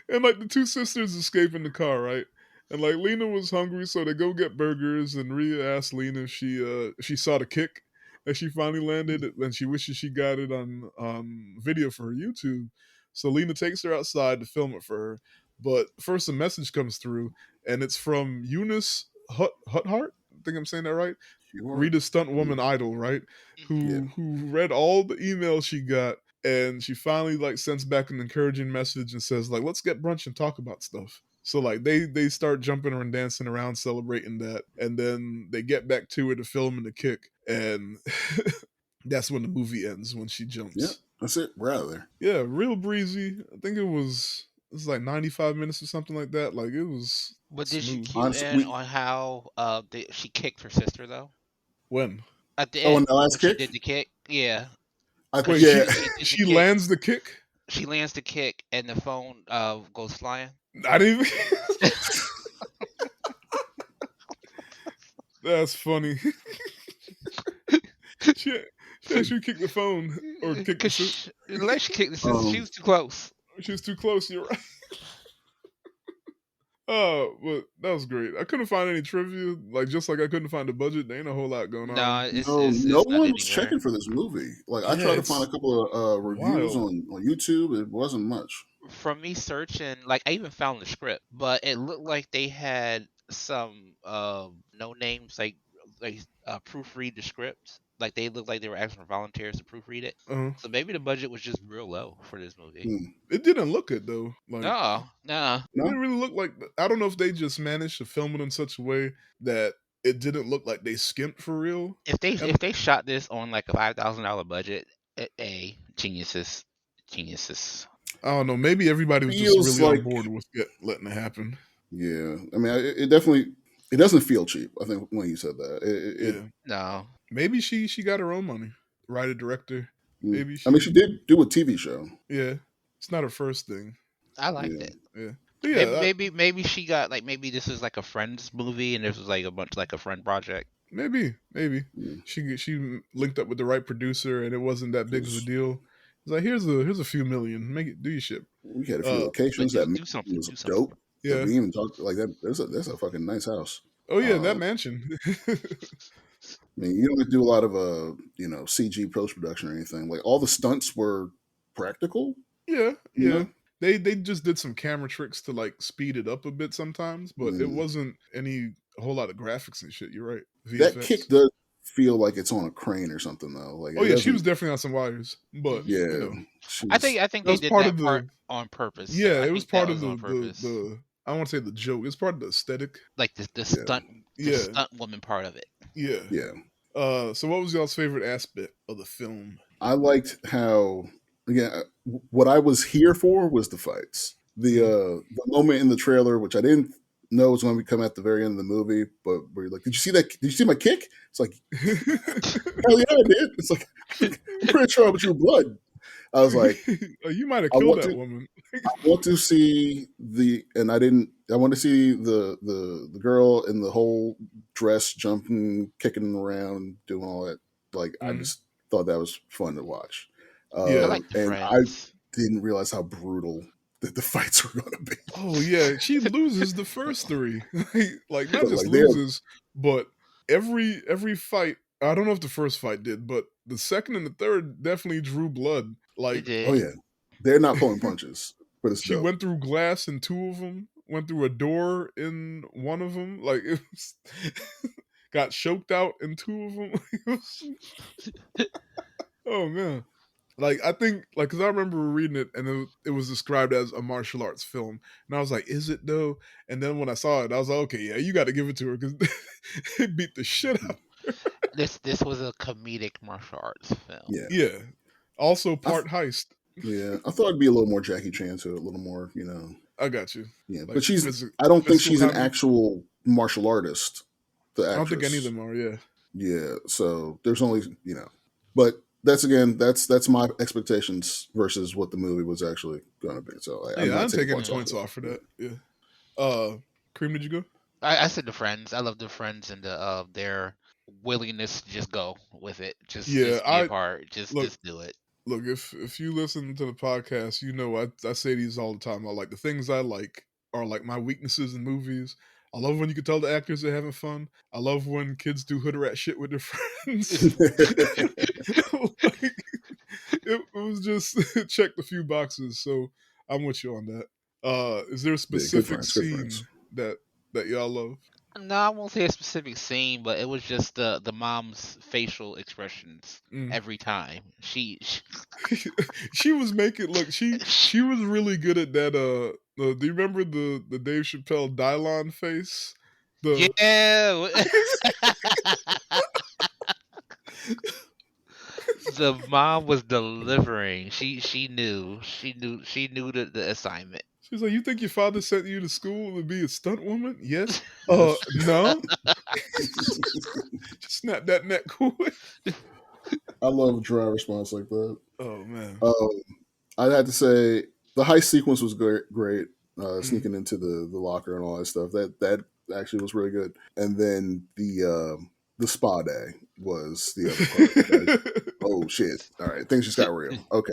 And like the two sisters escape in the car, right? And like Lena was hungry, so they go get burgers. And Rhea asked Lena if she saw the kick that she finally landed, and she wishes she got it on video for her YouTube. So Lena takes her outside to film it for her. But first, a message comes through, and it's from Eunice Huthart. I think I'm saying that right. Sure. Rita's stunt woman idol, right? Yeah. Who read all the emails she got, and she finally like sends back an encouraging message and says like, let's get brunch and talk about stuff. So like they start jumping and dancing around celebrating that, and then they get back to it to film and the kick, and that's when the movie ends, when she jumps. Yeah, that's it. We're out of there. Yeah, real breezy. I think it was like 95 minutes or something like that. Like it was But did she smooth. cue in on how she kicked her sister though? When? At the Oh, end, and the last when she kick? did the kick, yeah. Wait, Yeah. she lands the kick? She lands the kick and the phone goes flying. I didn't even. That's funny. she actually kicked the phone or kicked the sister. Unless she kicked the sister, she was too close. She was too close. You're right. Oh, but that was great. I couldn't find any trivia. Like just like I couldn't find the budget. There ain't a whole lot going on. No one was checking for this movie. Like I tried to find a couple of reviews on YouTube. It wasn't much. From me searching, like I even found the script, but it looked like they had some no names like proofread the script. Like they looked like they were asking for volunteers to proofread it. So maybe the budget was just real low for this movie. It didn't look it though. Like, no. It didn't really look like. I don't know if they just managed to film it in such a way that it didn't look like they skimped for real. If they shot this on like a $5,000 budget, geniuses. I don't know. Maybe everybody was just really on board with letting it happen. Yeah, I mean, it definitely doesn't feel cheap. I think when you said that, no. Maybe she got her own money. Writer, director. Maybe she did do a TV show. Yeah, it's not her first thing. I liked it. Yeah. Yeah, maybe she got like maybe this is like a friend's movie and this was like a bunch like a friend project. Maybe she linked up with the right producer and it wasn't that big of a deal. It's like here's a few million, make it do your shit. We had a few locations that was dope. Yeah, we even talked like that. That's a fucking nice house. Oh yeah, that mansion. I mean, you don't do a lot of CG post production or anything. Like all the stunts were practical. Yeah. They just did some camera tricks to like speed it up a bit sometimes, but it wasn't a whole lot of graphics and shit. You're right. VFX. That kick does feel like it's on a crane or something though. Like she was definitely on some wires, but I think they did that part on purpose. Yeah, it was part of the I don't want to say the joke. It's part of the aesthetic, like the stunt woman part of it. Yeah. So what was y'all's favorite aspect of the film? I liked how what I was here for was the fights. The moment in the trailer, which I didn't know was going to come at the very end of the movie, but where you're like, did you see that? Did you see my kick? It's like, hell yeah, I did. It's like, I'm pretty sure I was your blood. I was like, you might have killed that woman. I want to see I want to see the girl in the whole dress jumping, kicking around, doing all that. Like, I just thought that was fun to watch. I like and I didn't realize how brutal the fights were going to be. Oh yeah, she loses the first three. Like not just loses, but every fight. I don't know if the first fight did, but the second and the third definitely drew blood. Like, oh yeah, they're not pulling punches. But she went through glass in two of them. Went through a door in one of them. Like it was, got choked out in two of them. Oh man. Like I think, like, because I remember reading it and it was described as a martial arts film, and I was like, "Is it though?" And then when I saw it, I was like, "Okay, yeah, you got to give it to her because it beat the shit out." This was a comedic martial arts film. Yeah. Also part heist. Yeah, I thought it'd be a little more Jackie Chan to it, a little more, I got you. Yeah, like, but I don't think she's an actual martial artist. I don't think any of them are. Yeah. Yeah, so there's only but that's my expectations versus what the movie was actually going to be. So I'm Yeah, I not didn't taking take any points off points of it. off for Yeah. that. Yeah. Cream, did you go? I said the Friends. I love the Friends and their willingness to just go with it. Yeah, Just be a I part. look. Just do it. Look, if you listen to the podcast, you know I say these all the time. I like the things I like are like my weaknesses in movies. I love when you can tell the actors are having fun. I love when kids do hood rat shit with their friends. Like, it was just checked a few boxes, so I'm with you on that. Is there a Yeah, good specific friends, good friends. scene that y'all love? No, I won't say a specific scene, but it was just the mom's facial expressions Mm. every time. She was making look. She was really good at that. Do you remember the Dave Chappelle Dylon face? The Yeah. The mom was delivering. She knew the assignment. she's like, you think your father sent you to school to be a stunt woman? Yes. Yes. No. Just snap that neck quick. I love a dry response like that. Oh man. Um, I'd have to say the heist sequence was great. Mm. Sneaking into the locker and all that stuff. That actually was really good. And then the spa day was the other part. Oh shit! All right, things just got real. Okay,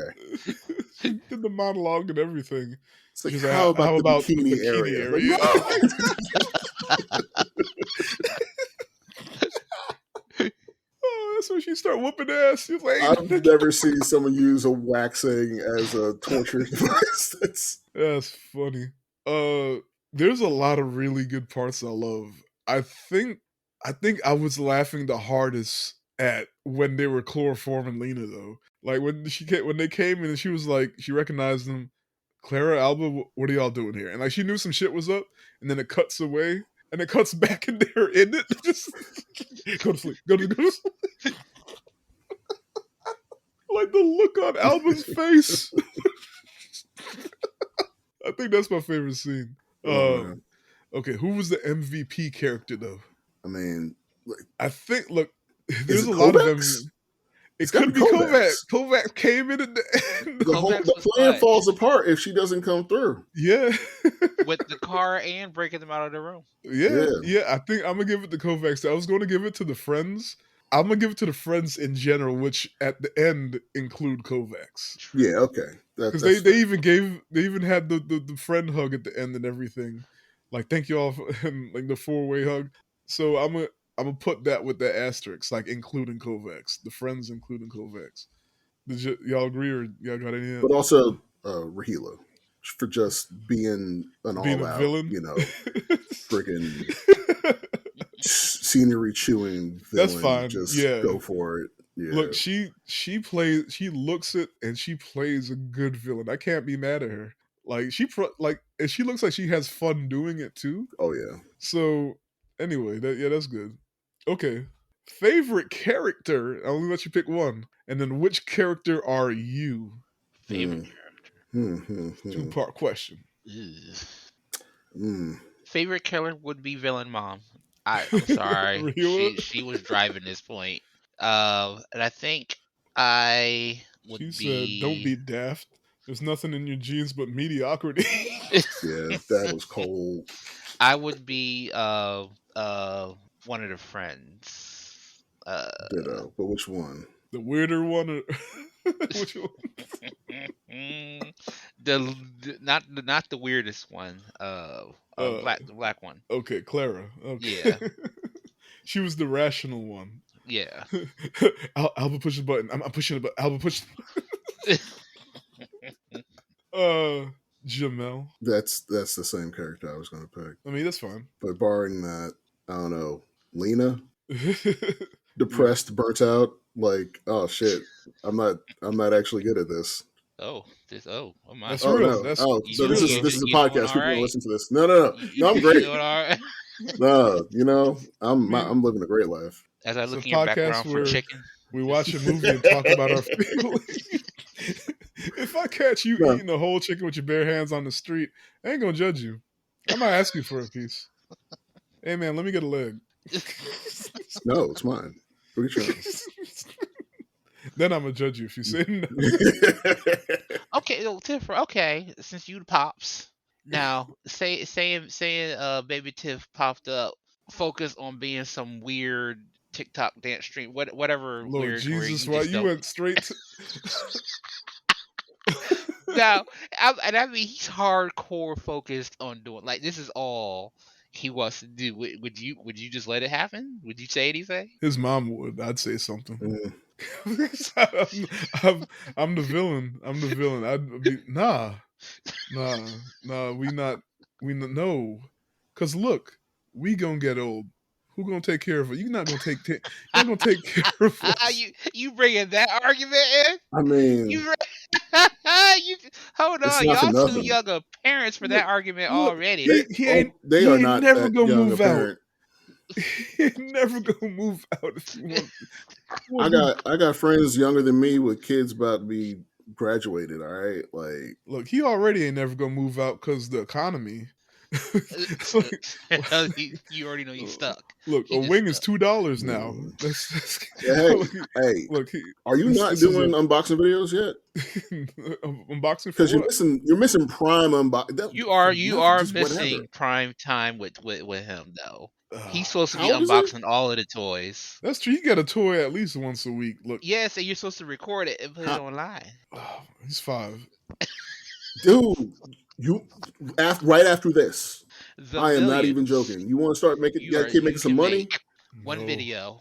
She did the monologue and everything. it's like She's how like, about how the about the bikini bikini area? Like area? Oh, that's when she start whooping ass. She's like, I've never seen someone use a waxing as a torture device. that's funny. There's a lot of really good parts I love. I think I think I was laughing the hardest at when they were chloroforming Lena though. Like when they came in and she was like she recognized them. Clara, Alba, what are y'all doing here? And like she knew some shit was up, and then it cuts away, and it cuts back and they're in it. Just go to sleep. Go to sleep. Like the look on Alba's face. I think that's my favorite scene. Oh man, Okay, who was the MVP character though? I mean, like, I think look, is there's it a lot of Kovacs? MVP. It's It got to could be be Kovac. Kovacs. Kovac came in at the end. Kovacs The was plan what? falls apart if she doesn't come through. Yeah. With the car and breaking them out of the room. Yeah, Yeah, yeah. I think I'm gonna give it to Kovacs. I was going to give it to the friends. I'm gonna give it to the friends in general, which at the end include Kovacs yeah, okay, because that's they fair. even had the friend hug at the end and everything. Like thank you all for, and like the 4-way hug. So I'm gonna put that with the asterisks, like including Kovacs, the friends including Kovacs. Y'all agree or y'all got any But also Rahila for just being an being a all out, villain? freaking scenery chewing That's villain. fine. Just Yeah. go for it. Look, Yeah. she looks it and she plays a good villain. I can't be mad at her. Like and she looks like she has fun doing it too. Oh yeah. So anyway, that's good. Okay. Favorite character? I'll only let you pick one. And then which character are you? Favorite Hmm. Hmm. 2-part question. Ugh. Hmm. Favorite killer would be villain mom. I'm sorry. Rahila? She was driving this point. And I think I She would said, "Don't be be daft. There's nothing in your genes but mediocrity." Yeah, that was cold. I would be one of the friends. Ditto. But which one? The weirder one, or which one? Not the weirdest one. Uh, The black one. okay, Clara. Okay, Yeah, she was the rational one. yeah. Alba push the button. I'm pushing the button. Alba push. Jamel. That's the same character I was going to pick. I mean, that's fine. But barring that, I don't know. Lena, Yeah. depressed, burnt out. Like, oh shit, I'm not actually good at this. Oh my. That's Oh real. no, That's oh that's no, real though. this is a You doing podcast. all People don't right? listen to this. No, I'm great. You doing all right? No, I mean, I'm living a great life. As I it's a look in your podcast background for where chicken. we watch a movie and talk about our feelings. If I catch you No, eating a whole chicken with your bare hands on the street, I ain't gonna judge you. I might ask you for a piece. Hey man, let me get a leg. no, it's mine. What are you trying? Then I'm gonna judge you if you say no. Okay, Tiff. Okay, since you the pops, now saying baby Tiff popped up, focus on being some weird TikTok dance stream, whatever Lord weird where Jesus, you why just you don't. went straight to Now, and I mean he's hardcore focused on doing like this is all he wants to do. Would you just let it happen? Would you say anything? his mom would? I'd say something. Mm. I'm, I'm the villain. I'm the villain. I'd be nah. No, cause look, we gonna get old. Who gonna take care of it? You're not gonna you're not gonna take care of us. You bringing that argument in? I mean, You you hold it's on, not for y'all too nothing. young of parents for that Look, argument look, already. They he are ain't not never that gonna young a move out. parent. He ain't never gonna move out if you want. I got friends younger than me with kids about to be graduated. All right, like Look, he already ain't never gonna move out because the economy. Like, You already know he's stuck. look, He a just wing is stuck. $2 now. mm. That's Yeah, hey, look, hey, look. are you not This is doing a unboxing videos yet? unboxing for Because what? you're missing prime You are for you nothing, are just whatever. missing prime time with him though. Uh, He's supposed to be How old is he? unboxing all of the toys. that's true. You get a toy at least once a week. Look, Yes, and you're supposed to record it and put it How, online. he's 5. dude, you right after this. The I am not even millions joking. You want to start making that kid you making some can money? make one No, video.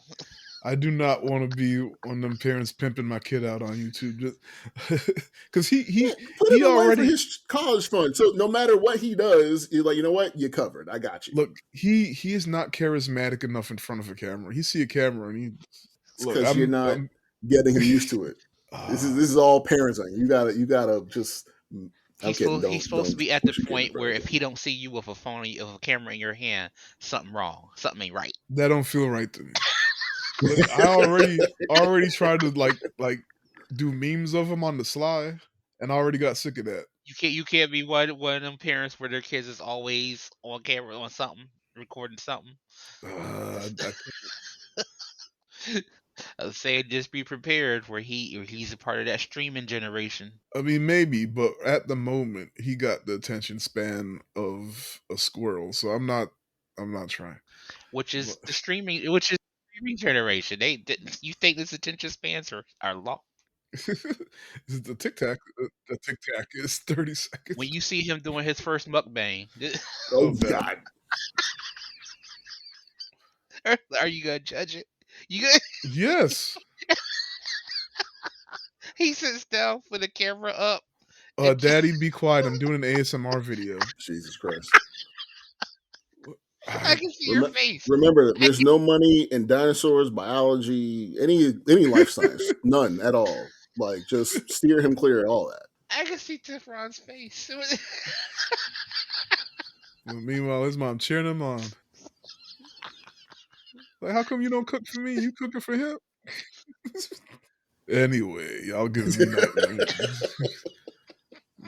I do not want to be one of them parents pimping my kid out on YouTube, because Yeah, put him he away for already his college fund. So no matter what he does, you're like, you know what? You're covered. I got you. look. He is not charismatic enough in front of a camera. He see a camera and he It's look. because you're not getting him used to it. Uh, This is all parenting. You gotta just. I'm kidding. He's supposed to Don't be at the push your kid in point front where of the if he don't see you with a phone of a camera in your hand, something wrong. Something ain't right. that don't feel right to me. Look, I already tried to do memes of him on the sly, and I already got sick of that. You can't be one of them parents where their kids is always on camera on something, recording something. I I was saying just be prepared where he's a part of that streaming generation. I mean, maybe, but at the moment, he got the attention span of a squirrel, so I'm not. I'm not trying. Which is But- the streaming generation. You think this attention spans are long? the tic tac, the tic tac is 30 seconds. When you see him doing his first mukbang, Oh Oh, bad. God. are you gonna judge it? You gonna, Yes. he sits down with the camera up. And Daddy, be quiet. I'm doing an ASMR video. Jesus Christ. I can see your face. Remember, there's no money in dinosaurs, biology, any life science, none at all. Like, just steer him clear of all that. I can see Tiffron's face. Meanwhile, his mom cheering him on. Like, how come you don't cook for me? You cooking for him? Anyway, y'all giving me nightmares.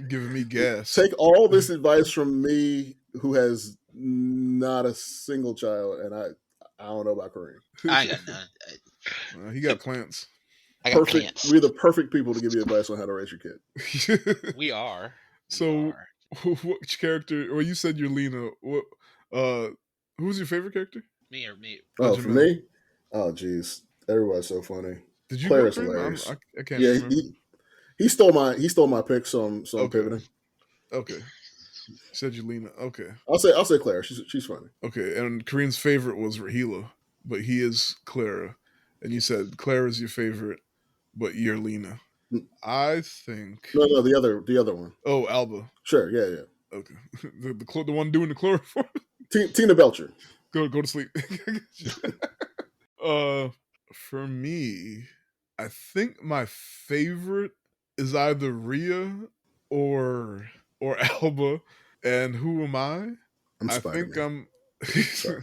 Giving me gas. Take all this advice from me, who has not a single child, and I don't know about Kareem. I ain't got none. He got plants. I got Perfect. plants. We're the perfect people to give you advice on how to raise your kid. We are. So, which character? Well, you said you're Lena. What? Who's your favorite character? Me or me? Oh, Jamel. for me? Oh, geez, everybody's so funny. Did you Claire's go Kareem? hilarious. I can't Yeah, remember. he stole my pick, so I'm Okay. pivoting. Okay. You said you Lena. Okay. I'll say Claire. She's funny. Okay. And Kareem's favorite was Rahila, but he is Clara. And you said Clara is your favorite, but you're Lena. I think. No, the other one. Oh, Alba. Sure, yeah. Okay. The one doing the chloroform. Tina Belcher. Go to sleep. For me, I think my favorite is either Rhea or Alba. And who am I? I'm I Spider-Man. think I'm. Sorry.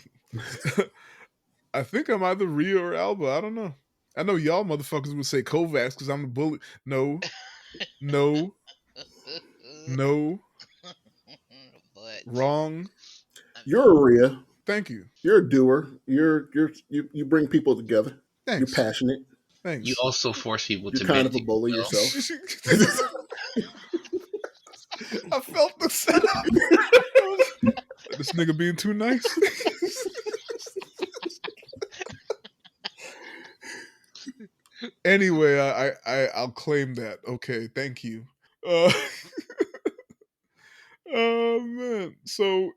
I think I'm either Rhea or Alba. I don't know. I know y'all motherfuckers would say Kovacs because I'm the bully. No. But Wrong. You're a Rhea. Thank you. You're a doer. You bring people together. You're Thanks. passionate. You Thanks. also force people You're to kind bend of a to bully your will. yourself. I felt the same. This nigga being too nice. Anyway, I'll claim that. Okay, thank you. Uh, oh man. So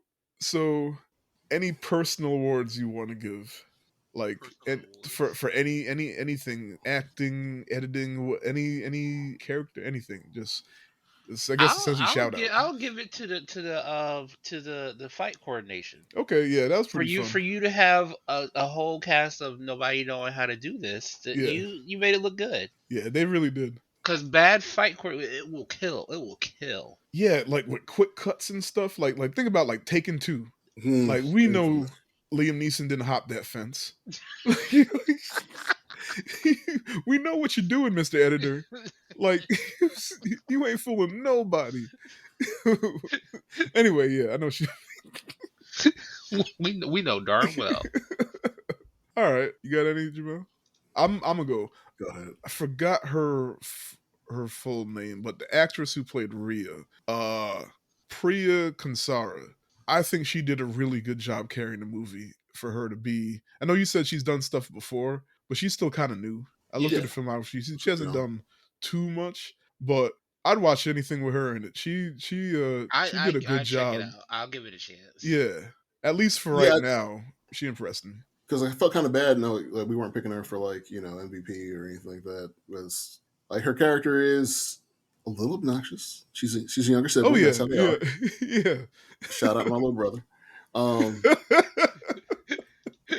any personal awards you want to give, like, Personal and awards. for anything, acting, editing, any character, anything, just I guess essentially shout out. I'll give it to the fight coordination. Okay, yeah, that was For pretty you fun. to have a whole cast of nobody knowing how to do this, that Yeah, you made it look good. yeah, they really did. Because bad fight court, it will kill. It will kill. Yeah, like with quick cuts and stuff. Like think about like Taken 2. Like we know Infamous. Liam Neeson didn't hop that fence. We know what you're doing, Mr. Editor. Like you ain't fooling nobody. Anyway, yeah, I know she. We know darn well. All right, you got any, Jamel? I'm gonna go. Go ahead. I forgot her full name, but the actress who played Rhea, Priya Kansara. I think she did a really good job carrying the movie for her to be. I know you said she's done stuff before, but she's still kind of new. I looked Yeah. at the filmography. She You hasn't know, done too much, but I'd watch anything with her in it. She did a good I check it job. out. I'll give it a chance. Yeah, at least for right yeah, now, she impressed me. because I felt kind of bad. No, like we weren't picking her for like MVP or anything like that. Was like her character is a little obnoxious. She's a younger Oh sibling. That's yeah, how they yeah, are. yeah. Shout out to my little brother. Um,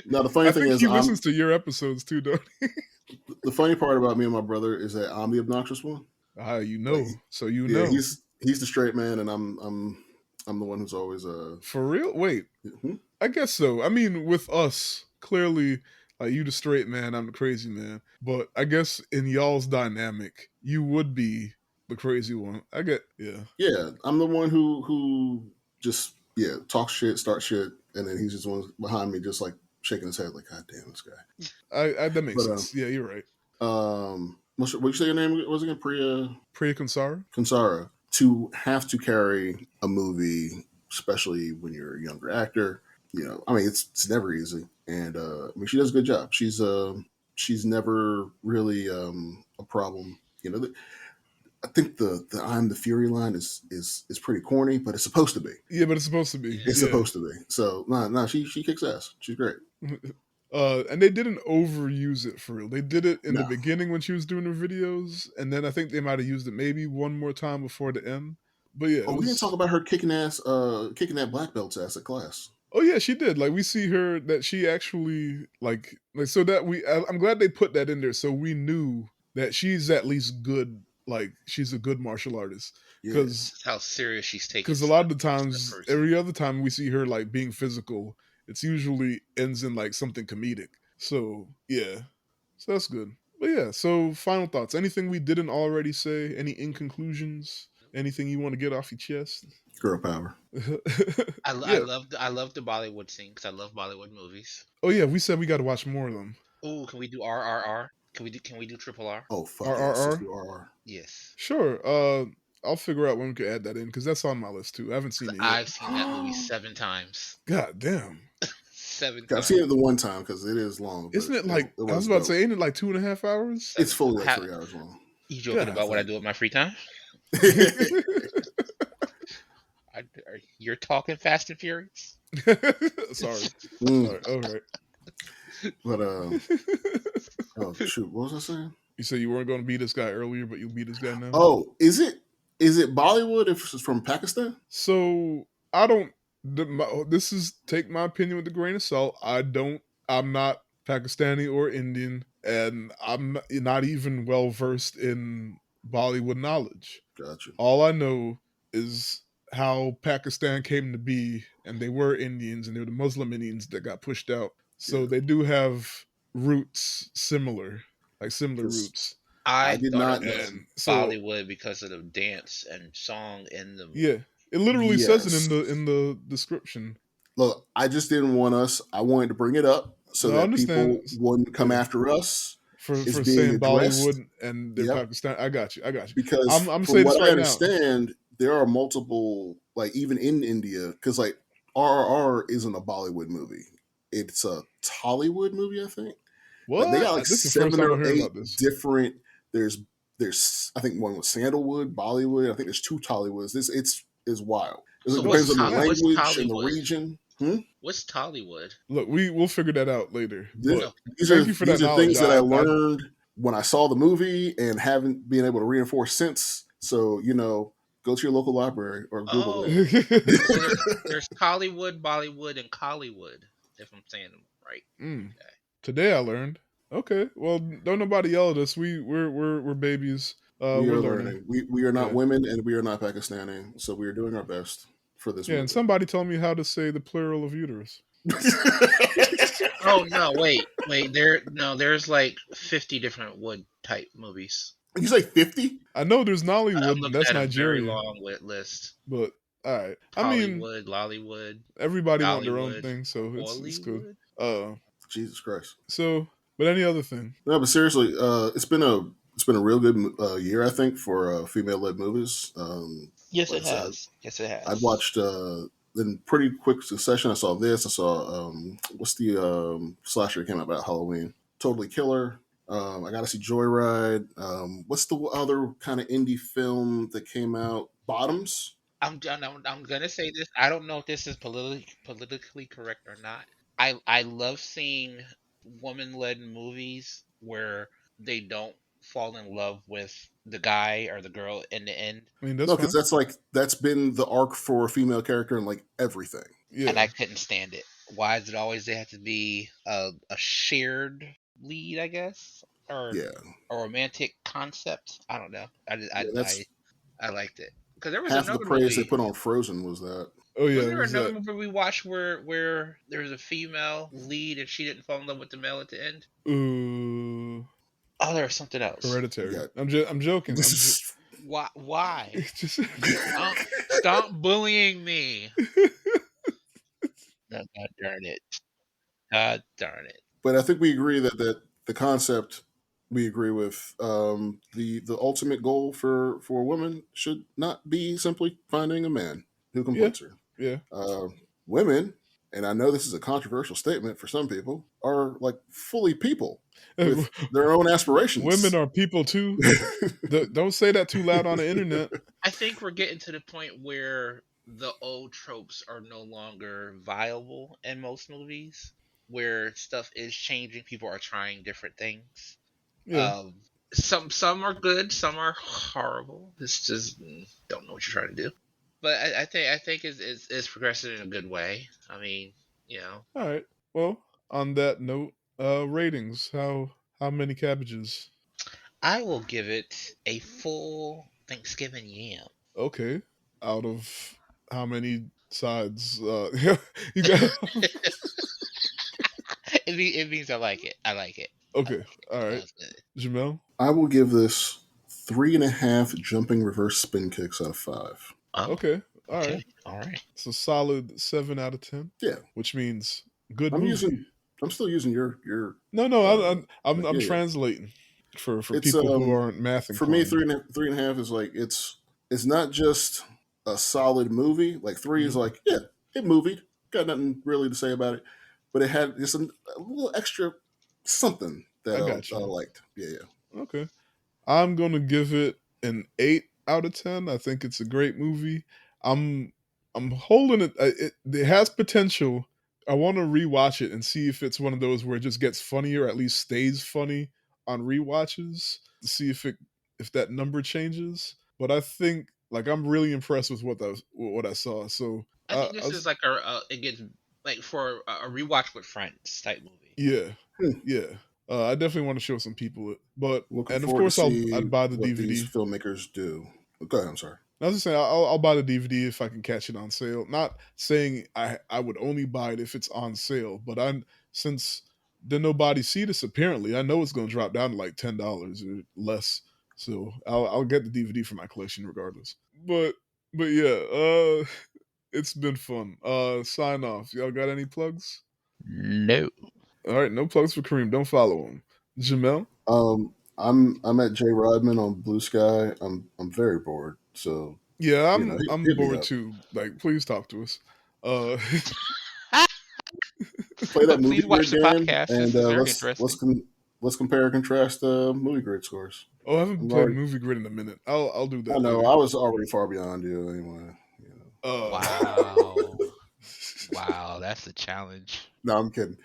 Now the funny I thing think is, he listens to your episodes too, don't he? the funny part about me and my brother is that I'm the obnoxious one. Ah, you Like, know. So you yeah, know. he's the straight man, and I'm the one who's always For real? Wait. hmm? I guess so. I mean, with us, clearly, like you the straight man, I'm the crazy man. But I guess in y'all's dynamic, you would be the crazy one. I get, yeah. Yeah, I'm the one who just talks shit, starts shit, and then he's just one behind me, just like shaking his head, like God damn this guy. I that makes But sense. Yeah, you're right. what you say your name was again? Priya Priya Kansara? Kansara. To have to carry a movie, especially when you're a younger actor, I mean, it's never easy, and I mean, she does a good job. She's never really a problem. I think the I'm the Fury line is pretty corny, but it's supposed to be. Yeah, but it's supposed to be. It's Yeah. supposed to be. So no, she kicks ass. She's great. And they didn't overuse it for real. They did it in the No, beginning when she was doing her videos, and then I think they might have used it maybe one more time before the end. But yeah, it we didn't talk was. about her kicking that black belt's ass at class. Oh yeah, she did. Like we see her that she actually like so that I'm glad they put that in there so we knew that she's at least good. Like she's a good martial artist Yeah, because How serious she's taking a lot of the that times, person. every other time we see her like being physical, it's usually ends in like something comedic. So yeah, so that's good. But yeah, so final thoughts. Anything we didn't already say? Any in conclusions? Anything you want to get off your chest? girl power. Yeah. I love the Bollywood scene because I love Bollywood movies. Oh yeah, we said we got to watch more of them. Oh, can we do RRR? Can we do triple R? Oh fuck yes, let's RRR. do RR. Yes. Sure. I'll figure out when we could add that in because that's on my list too. I haven't seen it yet. I've seen that movie 7 times. God damn. 7 I've times. seen it the one time because it is long. But Isn't it like it I was was about to dope. say? Ain't it like 2.5 hours? It's fully like How, 3 hours long. you joking God, about what I damn. do with my free time? You're talking Fast and Furious. Sorry. Mm, Sorry. All right. but oh shoot, what was I saying? You said you weren't going to beat this guy earlier, but you'll beat this guy now. Oh, is it Bollywood if it's from Pakistan? So I don't. This is take my opinion with a grain of salt. I'm not Pakistani or Indian, and I'm not even well versed in Bollywood knowledge. Gotcha. All I know is how Pakistan came to be, and they were Indians, and they were the Muslim Indians that got pushed out. So Yeah. they do have roots similar, like similar 'Cause roots. I I did thought not it was And so Bollywood because of the dance and song in the. yeah, it literally says it Yes. in the description. Look, I just didn't want us. I wanted to bring it up so No, I that understand. people wouldn't come Yeah, after us is for being saying addressed. Bollywood and their Yep. Pakistan. I got you. I got you. Because I'm from saying this what I right now. understand, there are multiple, like even in India, because like RRR isn't a Bollywood movie; it's a Tollywood movie, I think. But they What? got like This is the first 7 time or I'm hearing 8 about this. different. There's I think one with Sandalwood, Bollywood. I think there's 2 Tollywoods. This it's wild. So It depends What's on the smack? what's language and the Tollywood? region. Hmm? What's Tollywood? Look, we'll figure that out later. Th- But Oh, thank you for that these are knowledge. things that I learned when I saw the movie and haven't been able to reinforce since. So go to your local library or Google it. oh. So there's Tollywood, Bollywood, and Collywood. If I'm saying them right. Mm, Okay. today I learned. Okay, well, don't nobody yell at us. We're babies. We We're are learning. learning. We are not Yeah, women and we are not Pakistani, so we are doing our best for this yeah. And movie. somebody told me how to say the plural of uterus. Oh no, wait. There's like 50 different wood type movies. You say 50? I know there's I'm Nollywood. looking That's at a very Nigeria. long list. But all right. I mean, Hollywood, Lollywood, everybody want their own Dollywood, thing, so it's good. Hollywood. Uh, Jesus Christ. so but any other thing? No, but seriously, it's been a real good year, I think, for female led movies. Yes, Like it I said, has. Yes, it I has. watched in pretty quick succession. I saw this. I saw what's the slasher that came out about Halloween? Totally Killer. I got to see Joyride. What's the other kind of indie film that came out? Bottoms. I'm gonna say this. I don't know if this is politically correct or not. I love seeing woman led movies where they don't fall in love with the guy or the girl in the end, I mean, that's No, because fine. that's been the arc for a female character in like everything. and Yeah, I couldn't stand it. Why is it always they have to be a shared lead? I guess or Yeah, a romantic concept. I don't know. yeah. That's I liked it because there was half the another praise they movie. put on Frozen was that. oh yeah, Wasn't it there was another that. movie we watched where there was a female lead and she didn't fall in love with the male at the end? Ooh, Oh, there was something else. Hereditary. Yeah, I'm joking. this is. Why? Why? It's just Stop bullying me. No, God darn it. God darn it. But I think we agree that the concept we agree with. The ultimate goal for a woman should not be simply finding a man who yeah, completes her. yeah. Uh, Women, and I know this is a controversial statement for some people, are like fully people with their own Women aspirations. are people too. Don't say that too loud on the internet. I think we're getting to the point where the old tropes are no longer viable in most movies, where stuff is changing. People are trying different things. Yeah. Um, some are good, some are horrible. It's just don't know what you're trying to do. But I think it's progressing in a good way. I mean, you know, All right. Well, on that note, ratings. How many cabbages? I will give it a full Thanksgiving yam. Okay. Out of how many sides? You got. It means I like it. I like it. I Okay. like it. All That right. was good. Jamel. I will give this 3.5 jumping reverse spin kicks out of 5. Oh, Okay. All right. okay. All right. It's a solid 7 out of 10, Yeah, which means good I'm movie. using. I'm still using your. No, I'm Yeah, yeah. translating for It's people who aren't math for me inclined. three and a half is like it's not just a solid movie. Like 3 is Mhm. like yeah, it movied. Got nothing really to say about it, but it had just a little extra something that I got I you. liked. Yeah, yeah. Okay. I'm gonna give it an 8 out of 10. I think it's a great movie. I'm I'm holding it. It has potential. I want to rewatch it and see if it's one of those where it just gets funnier, or at least stays funny on rewatches. To see if that number changes. But I think like I'm really impressed with what I saw. So I think this is like it gets like for a rewatch with friends type movie. yeah, Hmm. yeah. I definitely want to show some people it. But Looking and of forward to course I'd see buy the what these DVD. filmmakers do. Go ahead. I'm sorry. I was just saying I'll buy the DVD if I can catch it on sale. Not saying I would only buy it if it's on sale, but I since did nobody see this apparently, I know it's going to drop down to like $10 or less. So I'll get the DVD for my collection regardless. But yeah, it's been fun. Sign off. Y'all got any plugs? No. All right, no plugs for Kareem. Don't follow him. Jamel? I'm at J Rodman on Blue Sky. I'm very bored, so Yeah, I'm hit me bored up. too. Like, please talk to us. Uh, Play that movie Please watch grid the game, podcast. and This is very interesting. let's compare and contrast movie grid scores. oh, I haven't I'm played already. Movie Grid in a minute. I'll do I that know later. I was already far beyond you anyway. You know. Uh, Wow. Wow, that's a challenge. No, I'm kidding.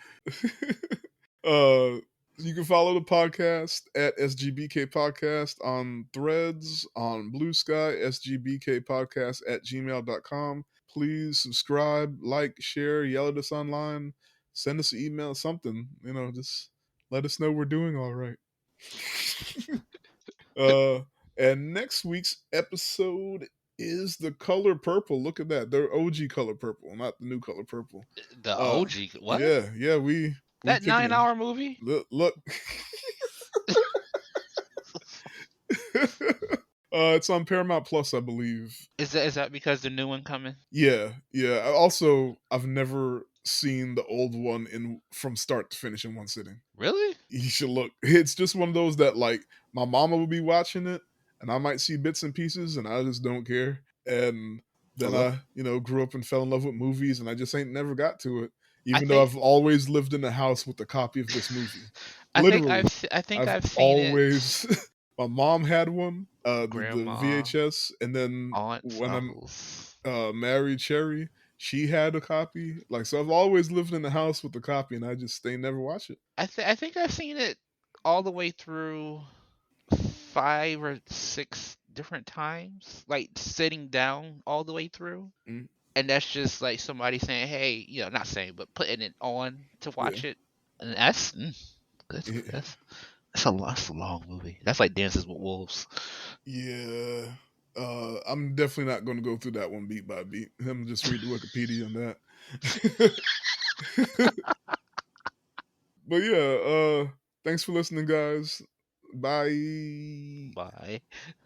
uh, you can follow the podcast at SGBK Podcast on Threads, on Blue Sky, SGBK Podcast at gmail.com. Please subscribe, like, share, yell at us online, send us an email, something. Just let us know we're doing all right. uh, and next week's episode is the color purple. Look at that. They're OG color purple, not the new color purple. The Uh, OG. What? yeah, we That kicking 9 hour movie? look. It's on Paramount Plus, I believe. Is that because the new one coming? Yeah. Also, I've never seen the old one from start to finish in one sitting. Really? You should look. It's just one of those that like my mama will be watching it, and I might see bits and pieces, and I just don't care. And then Okay. I, grew up and fell in love with movies, and I just ain't never got to it. I Even though think I've always lived in a house with a copy of this movie. I think Literally, I think I've I've seen it. always. My mom had one, the Grandma, VHS, and then aunts, when I'm uncles. married Cherry, she had a copy. Like, so I've always lived in the house with a copy, and I just they never watch it. I think I've seen it all the way through 5 or 6 different times, like sitting down all the way through. Mm, And that's just like somebody saying, "Hey," not saying, but putting it on to yeah, watch it. And that's a long movie. That's like Dances with Wolves. yeah. I'm definitely not going to go through that one beat by beat. I'm just read the Wikipedia on that. But yeah, thanks for listening, guys. Bye. Bye.